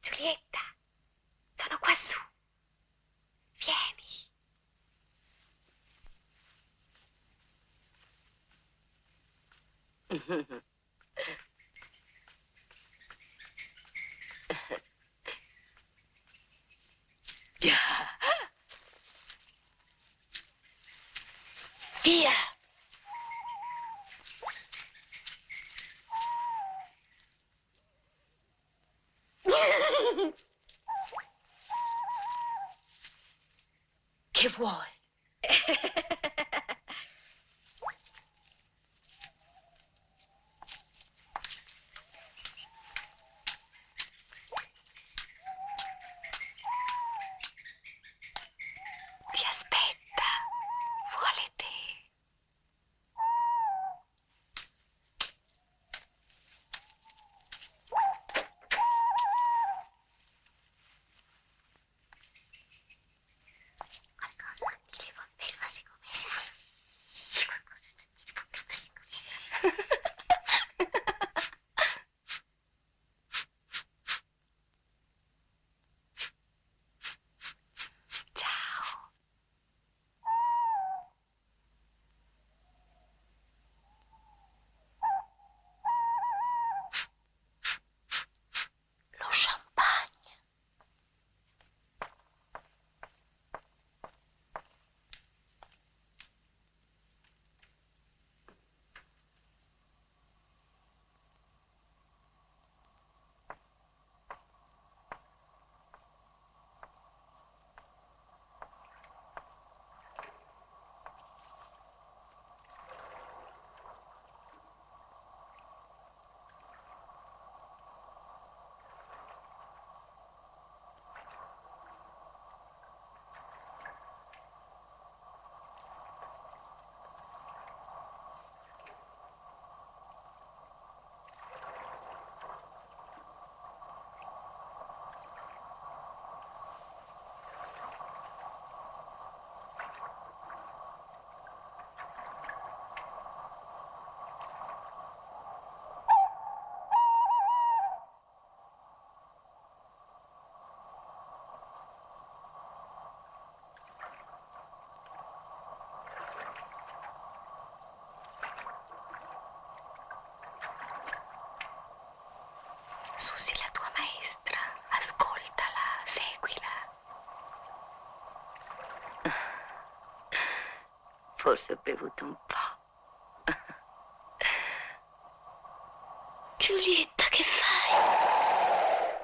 Giulietta, sono quassù. Vieni. Via. Che vuoi? Ti aspetta, vuole te. Qualcosa ti devo fermarsi come se qualcosa ti devo fermarsi come Ciao. Lo champagne. Susi, la tua maestra, ascoltala, seguila. Forse ho bevuto un po'. Giulietta, che fai?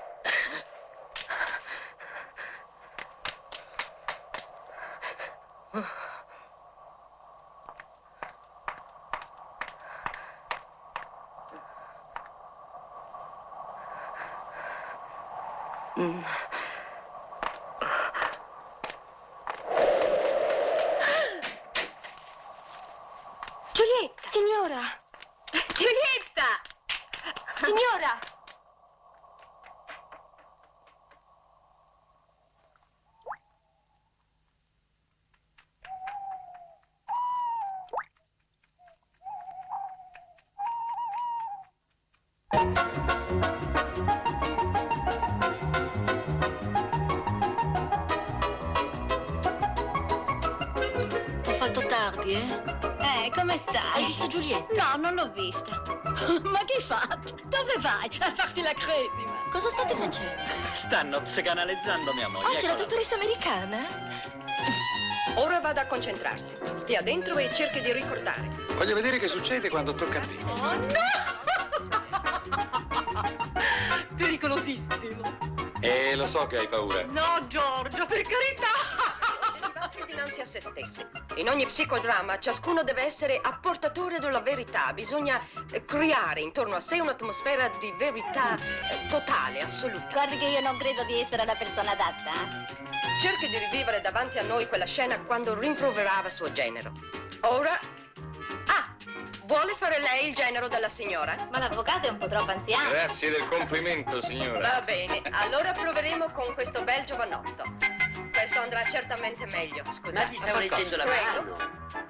Giulietta! Signora! Giulietta! Signora! Ho fatto tardi, eh? Come stai? Hai visto Giulietta? No, non l'ho vista. Ma che hai fatto? Dove vai? A farti la cresima. Cosa state facendo? Stanno psicanalizzando mia moglie. Oh, c'è la eccola. dottoressa americana? Ora vada a concentrarsi. Stia dentro e cerchi di ricordare. Voglio vedere che succede quando tocca a te. Oh, no! Pericolosissimo. Lo so che hai paura. No, Giorgio, per carità. Basti dinanzi a se stessi. In ogni psicodramma ciascuno deve essere apportatore della verità. Bisogna creare intorno a sé un'atmosfera di verità totale, assoluta. Guardi che io non credo di essere la persona adatta. Cerchi di rivivere davanti a noi quella scena quando rimproverava suo genero. Ora... Ah! Vuole fare lei il genero della signora? Ma l'avvocato è un po' troppo anziano. Grazie del complimento, signora. Va bene, allora proveremo con questo bel giovanotto. Questo andrà certamente meglio. Scusa. Ma gli stavo leggendo la mano.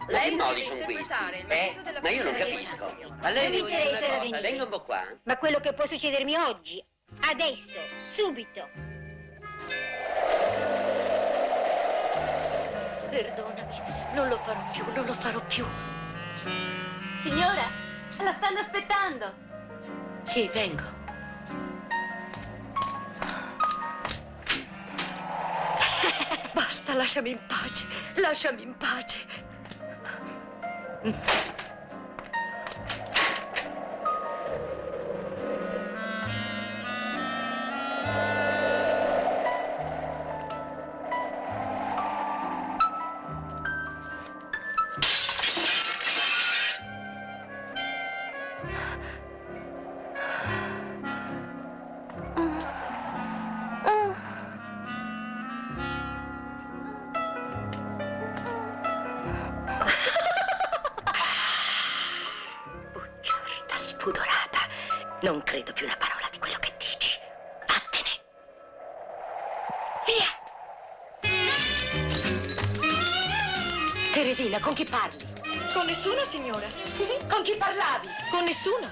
Lei Che deve modi sono questi? interpretare il marito della Ma io non figlia di capisco. questa signora. A lei Non mi devo dire interessa una da cosa, venire. venga un po' qua. Ma quello che può succedermi oggi Adesso, subito. Perdonami, non lo farò più, non lo farò più. Signora, la stanno aspettando. Sì, vengo. Basta, lasciami in pace, lasciami in pace. Spudorata, non credo più una parola di quello che dici. Vattene. Via. Teresina, con chi parli? Con nessuno, signora. Con chi parlavi? Con nessuno.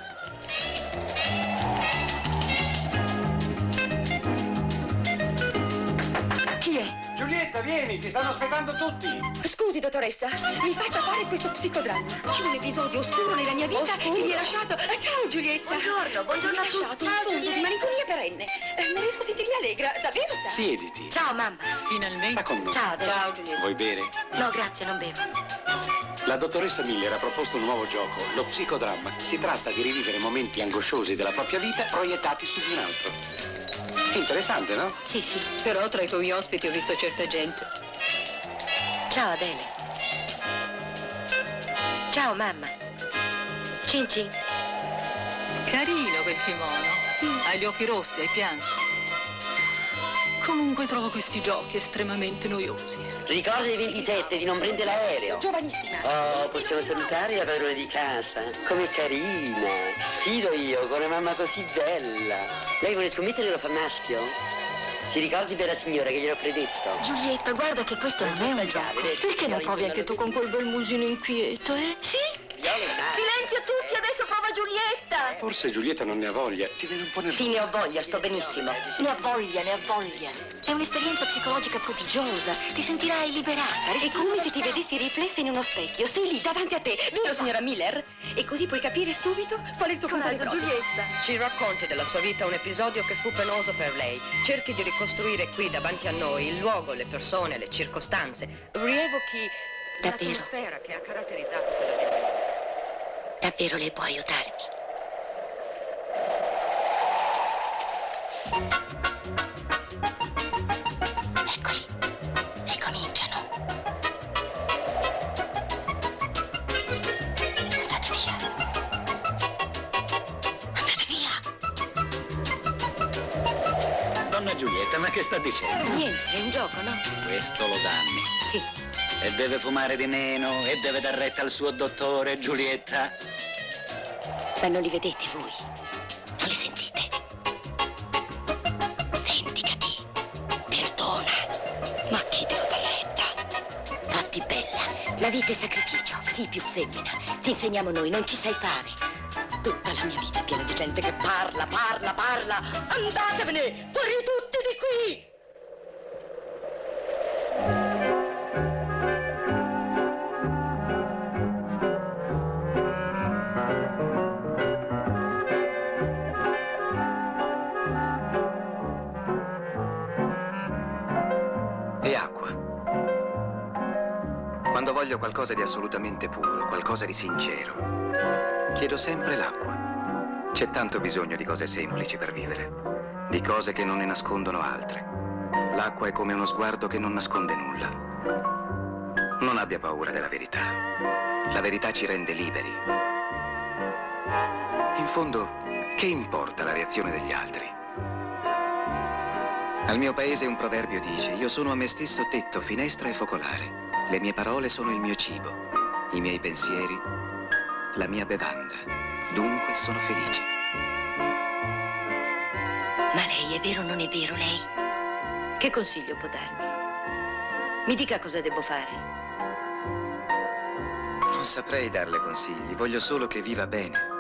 Chi è? Giulietta, vieni, ti stanno aspettando tutti. Scusi, dottoressa, mi faccia fare questo psicodramma. C'è un episodio oscuro nella mia vita che mi ha lasciato... Ciao, Giulietta. Buongiorno a tutti. Ciao, punto di malinconia perenne. Non riesco a sentirmi allegra, davvero, sa? Siediti. Ciao, mamma. Finalmente. Sta con noi. Ciao, Adele. Ciao, Giulietta. Vuoi bere? No, grazie, non bevo. La dottoressa Miller ha proposto un nuovo gioco, lo psicodramma. Si tratta di rivivere momenti angosciosi della propria vita proiettati su di un altro. Interessante, no? Sì, sì. Però tra i tuoi ospiti ho visto certa gente. Ciao, Adele. Ciao, mamma. Cin cin. Carino quel kimono. Sì. Hai gli occhi rossi, hai pianto. Comunque trovo questi giochi estremamente noiosi. Ricorda i 27 di non prendere l'aereo. Giovanissima. Oh, possiamo salutare la padrona di casa. Come carina. Sfido io con una mamma così bella. Lei vuole scommettere lo fa maschio? Si ricordi per la signora che gliel'ho predetto? Giulietta, guarda che questo non è un gioco. Perché non provi anche tu con quel bel musino inquieto, eh? Sì? Silenzio tutti, adesso prova Giulietta! Forse Giulietta non ne ha voglia. Ti viene un po' nervosa. Sì, ne ho voglia, sto benissimo. Ne ha voglia, ne ha voglia. È un'esperienza psicologica prodigiosa. Ti sentirai liberata. È come se ti vedessi riflessa in uno specchio. Sei lì, davanti a te. Vero, signora Miller? E così puoi capire subito qual è il tuo punto di approccio. Giulietta. Ci racconti della sua vita un episodio che fu penoso per lei. Cerchi di ricostruire qui davanti a noi il luogo, le persone, le circostanze. Rievochi l'atmosfera che ha caratterizzato quella vita. Davvero lei può aiutarmi? Eccoli, ricominciano. Andate via. Andate via. Donna Giulietta, ma che sta dicendo? Niente, è un gioco, no? Questo lo danni. Sì. E deve fumare di meno, e deve dar retta al suo dottore, Giulietta. Ma non li vedete voi? Non li sentite? Vendicati. Perdona. Ma a chi devo dar retta? Fatti bella. La vita è sacrificio. Sii più femmina. Ti insegniamo noi, non ci sai fare. Tutta la mia vita è piena di gente che parla. Andatevene! Fuori tutti di qui! Quando voglio qualcosa di assolutamente puro, qualcosa di sincero, chiedo sempre l'acqua. C'è tanto bisogno di cose semplici per vivere, di cose che non ne nascondono altre. L'acqua è come uno sguardo che non nasconde nulla. Non abbia paura della verità. La verità ci rende liberi. In fondo, che importa la reazione degli altri? Al mio paese un proverbio dice: io sono a me stesso tetto, finestra e focolare. Le mie parole sono il mio cibo, i miei pensieri, la mia bevanda. Dunque sono felice. Ma lei è vero o non è vero, lei? Che consiglio può darmi? Mi dica cosa devo fare. Non saprei darle consigli, voglio solo che viva bene.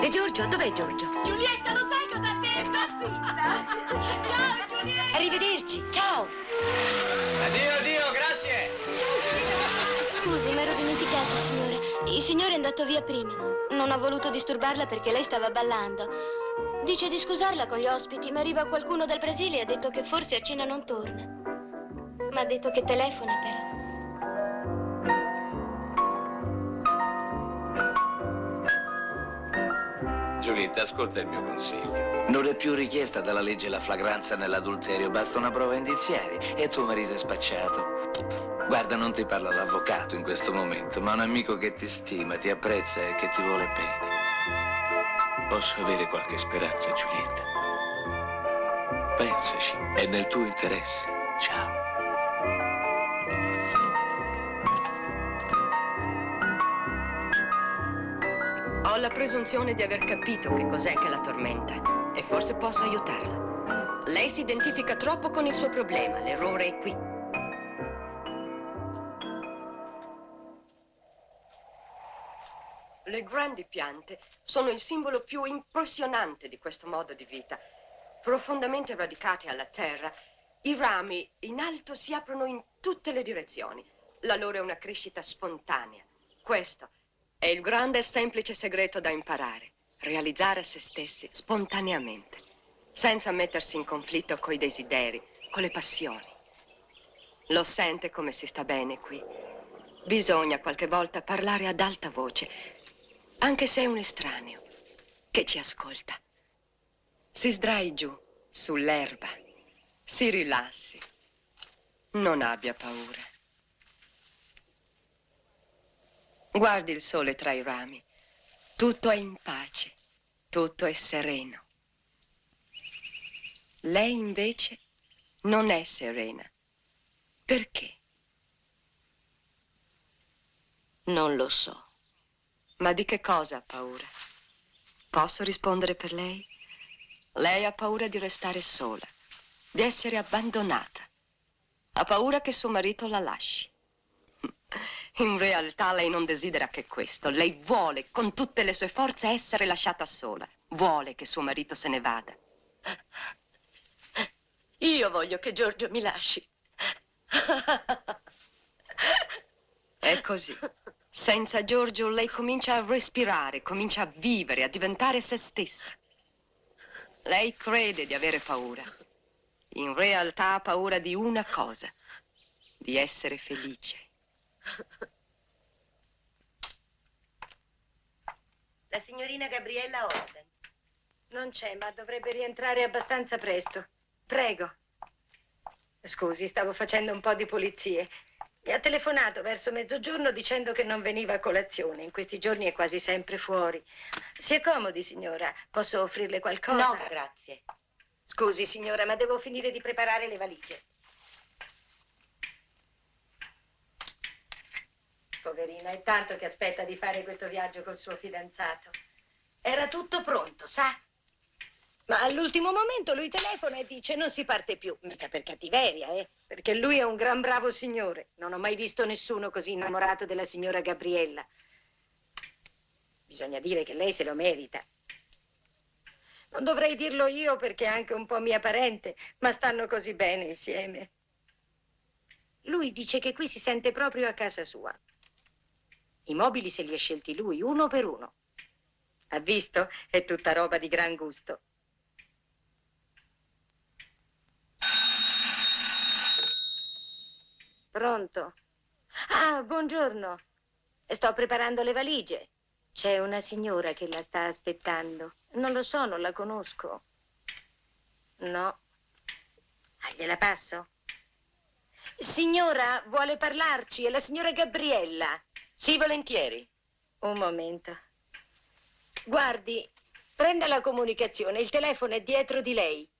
E Giorgio? Dov'è Giorgio? Giulietta, lo sai cosa te? È impazzita! Ciao, Giulietta! Arrivederci, ciao! Addio, addio, grazie! Scusi, mi ero dimenticata, signore. Il signore è andato via prima. Non ho voluto disturbarla perché lei stava ballando. Dice di scusarla con gli ospiti, ma arriva qualcuno dal Brasile e ha detto che forse a cena non torna. Ma ha detto che telefona, però. Giulietta, ascolta il mio consiglio. Non è più richiesta dalla legge la flagranza nell'adulterio, basta una prova indiziaria e tuo marito è spacciato. Guarda, non ti parla l'avvocato in questo momento, ma un amico che ti stima, ti apprezza e che ti vuole bene. Posso avere qualche speranza, Giulietta? Pensaci, è nel tuo interesse. Ciao. Ho la presunzione di aver capito che cos'è che la tormenta e forse posso aiutarla. Lei si identifica troppo con il suo problema, l'errore è qui. Le grandi piante sono il simbolo più impressionante di questo modo di vita. Profondamente radicate alla terra, i rami in alto si aprono in tutte le direzioni. La loro è una crescita spontanea. Questo è il grande e semplice segreto da imparare. Realizzare se stessi spontaneamente, senza mettersi in conflitto coi desideri, con le passioni. Lo sente come si sta bene qui? Bisogna qualche volta parlare ad alta voce, anche se è un estraneo che ci ascolta. Si sdrai giù, sull'erba, si rilassi. Non abbia paura. Guardi il sole tra i rami. Tutto è in pace, tutto è sereno. Lei invece non è serena. Perché? Non lo so. Ma di che cosa ha paura? Posso rispondere per lei? Lei ha paura di restare sola, di essere abbandonata. Ha paura che suo marito la lasci. In realtà lei non desidera che questo. Lei vuole con tutte le sue forze essere lasciata sola. Vuole che suo marito se ne vada. Io voglio che Giorgio mi lasci. È così. Senza Giorgio lei comincia a respirare, comincia a vivere, a diventare se stessa. Lei crede di avere paura. In realtà ha paura di una cosa, di essere felice. La signorina Gabriella Olsen. Non c'è, ma dovrebbe rientrare abbastanza presto. Prego. Scusi, stavo facendo un po' di pulizie. Mi ha telefonato verso mezzogiorno dicendo che non veniva a colazione. In questi giorni è quasi sempre fuori. Si accomodi, signora. Posso offrirle qualcosa? No, grazie. Scusi, signora, ma devo finire di preparare le valigie. Poverina, è tanto che aspetta di fare questo viaggio col suo fidanzato. Era tutto pronto, sa? Ma all'ultimo momento lui telefona e dice non si parte più. Mica per cattiveria, Perché lui è un gran bravo signore. Non ho mai visto nessuno così innamorato della signora Gabriella. Bisogna dire che lei se lo merita. Non dovrei dirlo io perché è anche un po' mia parente, ma stanno così bene insieme. Lui dice che qui si sente proprio a casa sua. I mobili se li ha scelti lui, uno per uno. Ha visto? È tutta roba di gran gusto. Pronto? Ah, buongiorno. Sto preparando le valigie. C'è una signora che la sta aspettando. Non lo so, non la conosco. No. Ah, gliela passo? Signora, vuole parlarci? È la signora Gabriella. Sì, volentieri. Un momento. Guardi, prenda la comunicazione. Il telefono è dietro di lei.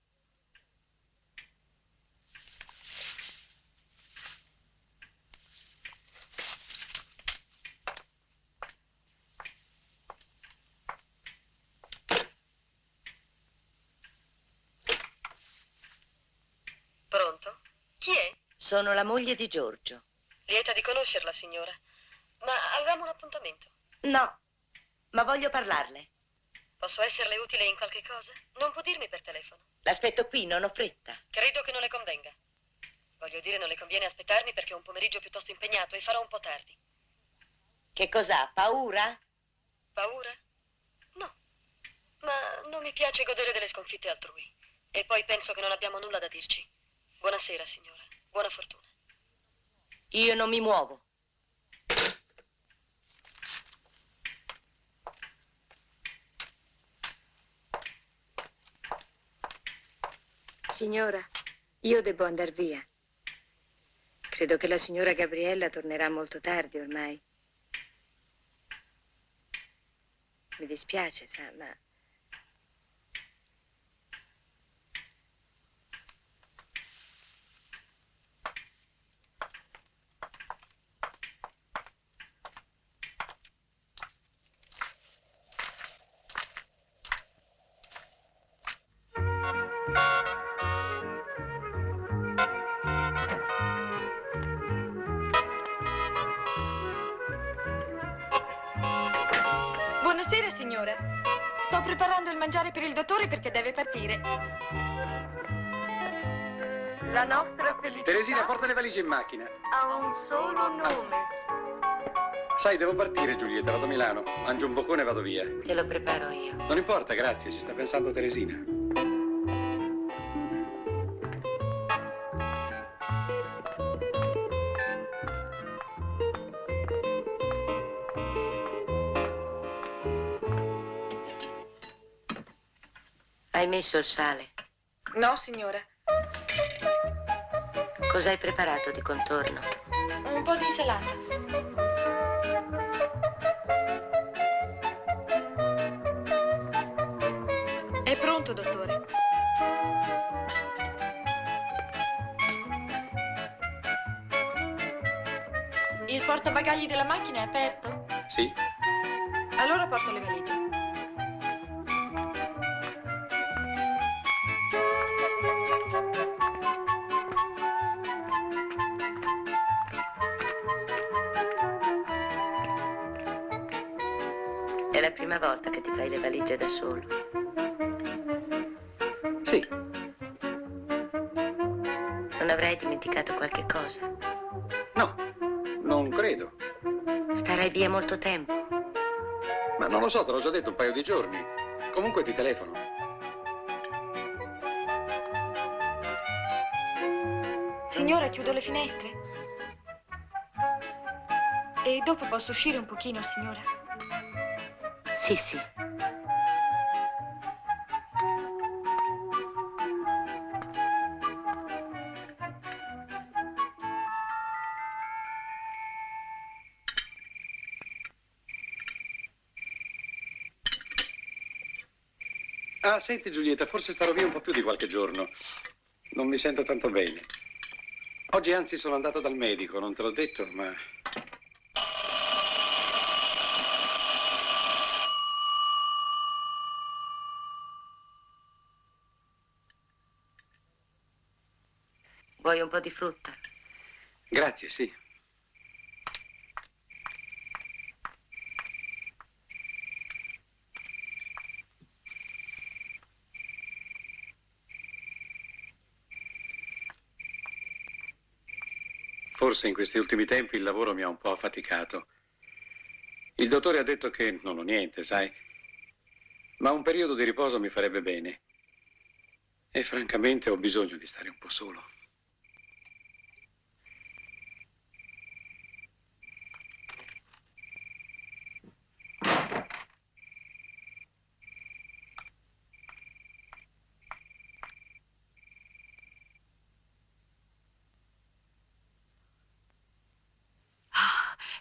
Pronto? Chi è? Sono la moglie di Giorgio. Lieta di conoscerla, signora. Ma avevamo un appuntamento. No, ma voglio parlarle. Posso esserle utile in qualche cosa? Non può dirmi per telefono. L'aspetto qui, non ho fretta. Credo che non le convenga. Voglio dire, non le conviene aspettarmi perché ho un pomeriggio piuttosto impegnato e farò un po' tardi. Che cos'ha? Paura? Paura? No. Ma non mi piace godere delle sconfitte altrui. E poi penso che non abbiamo nulla da dirci. Buonasera, signora. Buona fortuna. Io non mi muovo. Signora, io devo andar via. Credo che la signora Gabriella tornerà molto tardi ormai. Mi dispiace, sa, ma... Buonasera, signora. Sto preparando il mangiare per il dottore perché deve partire. La nostra felicità Teresina, porta le valigie in macchina. ha un solo nome. Sai, devo partire, Giulietta, vado a Milano. Mangio un boccone e vado via. Te lo preparo io. Non importa, grazie, ci sta pensando Teresina. Hai messo il sale? No, signora. Cosa hai preparato di contorno? Un po' di insalata. È pronto, dottore. Il portabagagli della macchina è aperto? Sì. Allora porto le valigie. È la prima volta che ti fai le valigie da solo. Sì. Non avrai dimenticato qualche cosa? No, non credo. Starai via molto tempo. Ma non lo so, te l'ho già detto, un paio di giorni. Comunque ti telefono. Signora, chiudo le finestre? E dopo posso uscire un pochino, signora? Sì, sì. Ah, senti Giulietta, forse starò via un po' più di qualche giorno. Non mi sento tanto bene. Oggi anzi sono andato dal medico, non te l'ho detto, ma... Vuoi un po' di frutta? Grazie, sì. Forse in questi ultimi tempi il lavoro mi ha un po' affaticato. Il dottore ha detto che non ho niente, sai, ma un periodo di riposo mi farebbe bene. E francamente ho bisogno di stare un po' solo.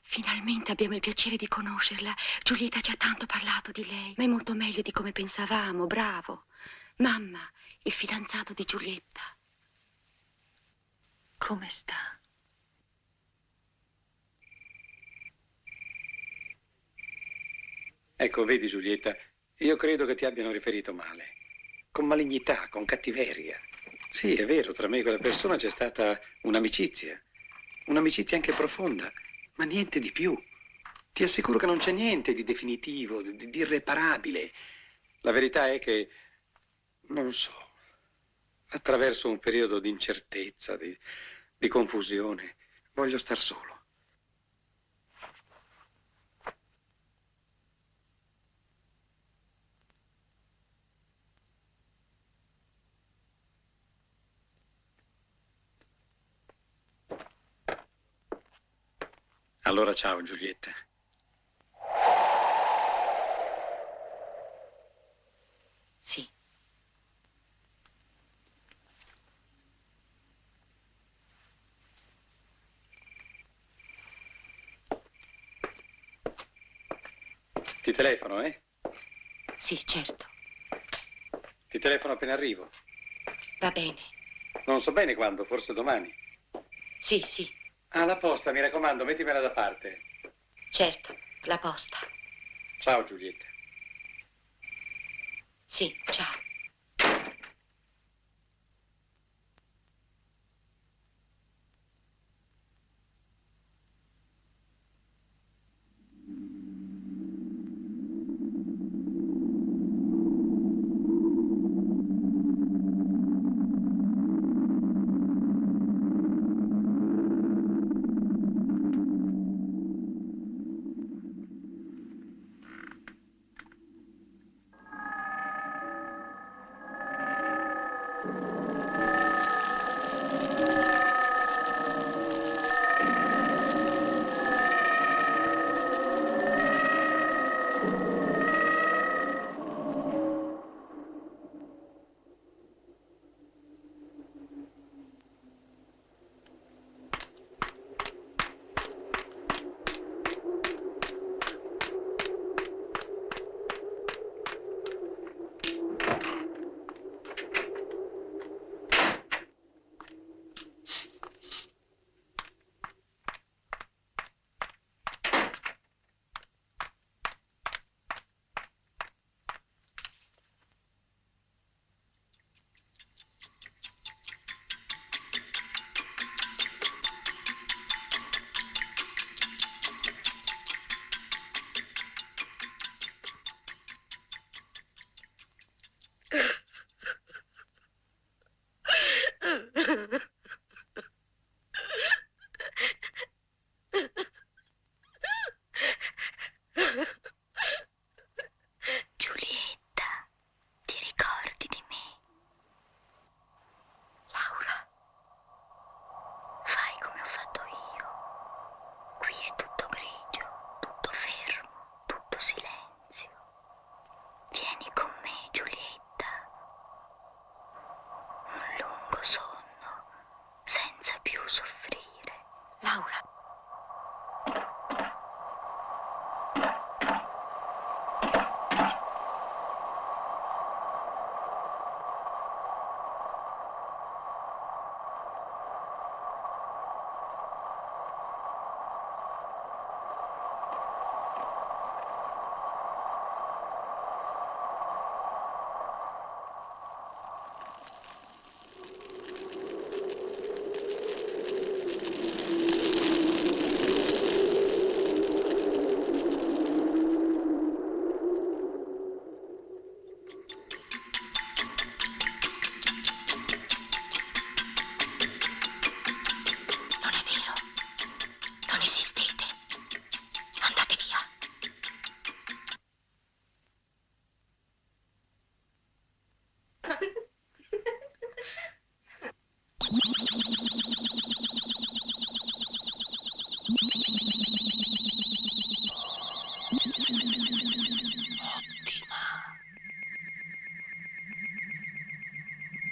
Finalmente abbiamo il piacere di conoscerla. Giulietta ci ha tanto parlato di lei, ma è molto meglio di come pensavamo, bravo. Mamma, il fidanzato di Giulietta. Come sta? Ecco, vedi Giulietta, io credo che ti abbiano riferito male. Con malignità, con cattiveria. Sì, è vero, tra me e quella persona c'è stata un'amicizia. Un'amicizia anche profonda. Ma niente di più. Ti assicuro che non c'è niente di definitivo, di irreparabile. La verità è che, non so, attraverso un periodo di incertezza, di confusione, voglio star solo. Allora ciao, Giulietta. Sì. Ti telefono, eh? Sì, certo. Ti telefono appena arrivo. Va bene. Non so bene quando, forse domani. Sì, sì. Ah, la posta, mi raccomando, mettimela da parte. Certo, la posta. Ciao, Giulietta. Sì, ciao. Giulietta, ti ricordi di me? Laura, fai come ho fatto io. Qui è tutto grigio, tutto fermo, tutto silenzio. Vieni con me, Giulietta. Un lungo sonno, senza più soffrire. Laura.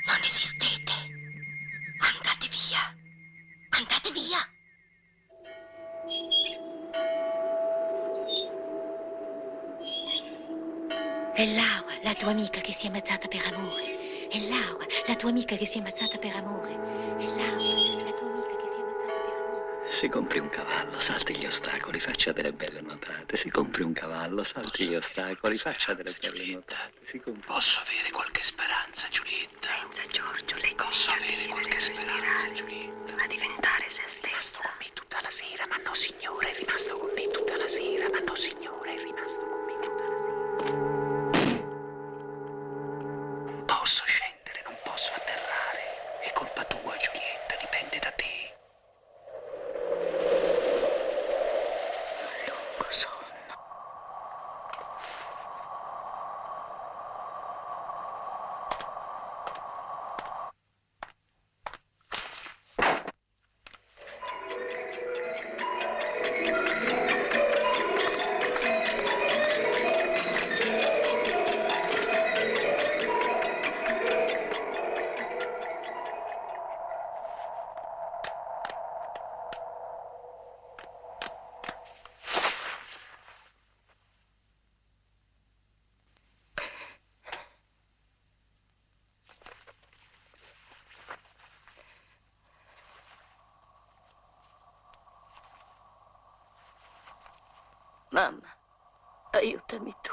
Non esistete. Andate via. Andate via. È Laura, la tua amica che si è ammazzata per amore. È Laura, la tua amica che si è ammazzata per amore. È Laura, la tua amica che si è ammazzata per amore. Se compri un cavallo, salti gli ostacoli, faccia delle belle nuotate. Se compri un cavallo, salti gli ostacoli, faccia delle belle nuotate. Posso avere qualche speranza, Giulietta? Senza Giorgio lei Posso avere qualche speranza, Giulietta? a diventare se stessa. È rimasto con me tutta la sera, ma no signore, è rimasto con me tutta la sera, ma no signore, è rimasto con me tutta la sera. posso scendere, non posso atterrare. È colpa tua, Giulietta, dipende da te. Lungo sonno. Mamma, aiutami tu.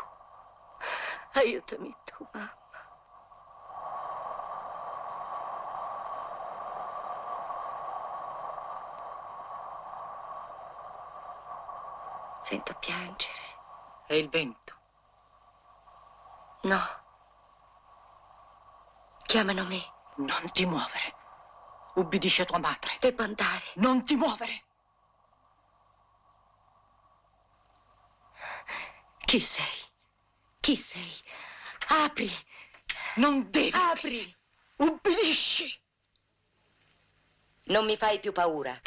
Aiutami tu, mamma. Sento piangere. È il vento. No. Chiamano me. Non ti muovere. Ubbidisci a tua madre. Devo andare. Non ti muovere. Chi sei? Chi sei? Apri! Non devi! Apri! Ubbidisci! Non mi fai più paura.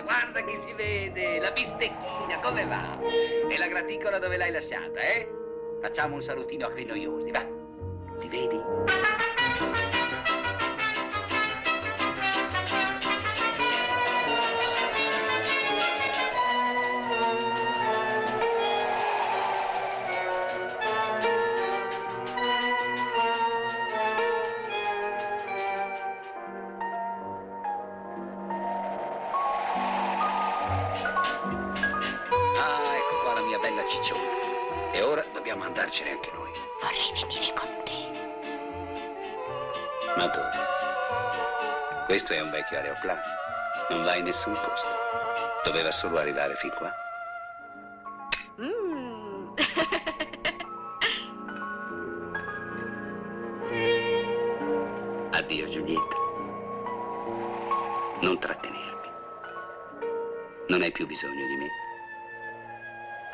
Guarda chi si vede, la bistecchina, come va? E la graticola dove l'hai lasciata, eh? Facciamo un salutino a quei noiosi, va? Li vedi? Ah, ecco qua la mia bella cicciona. E ora dobbiamo andarcene anche noi. Vorrei venire con te. Ma dove? Questo è un vecchio aeroplano. Non va in nessun posto. Doveva solo arrivare fin qua. Addio, Giulietta. Non trattenermi. Non hai più bisogno di me.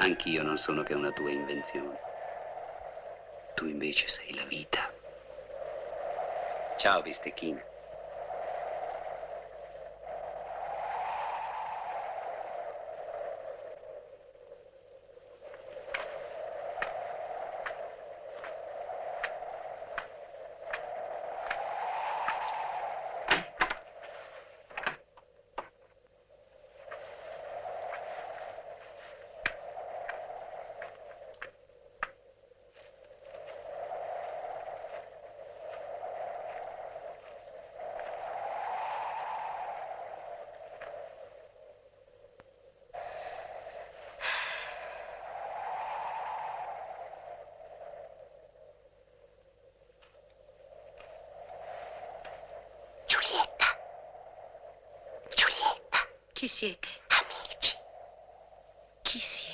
Anch'io non sono che una tua invenzione. Tu invece sei la vita. Ciao, bistecchina. Giulietta. Chi siete? Amici. Chi siete?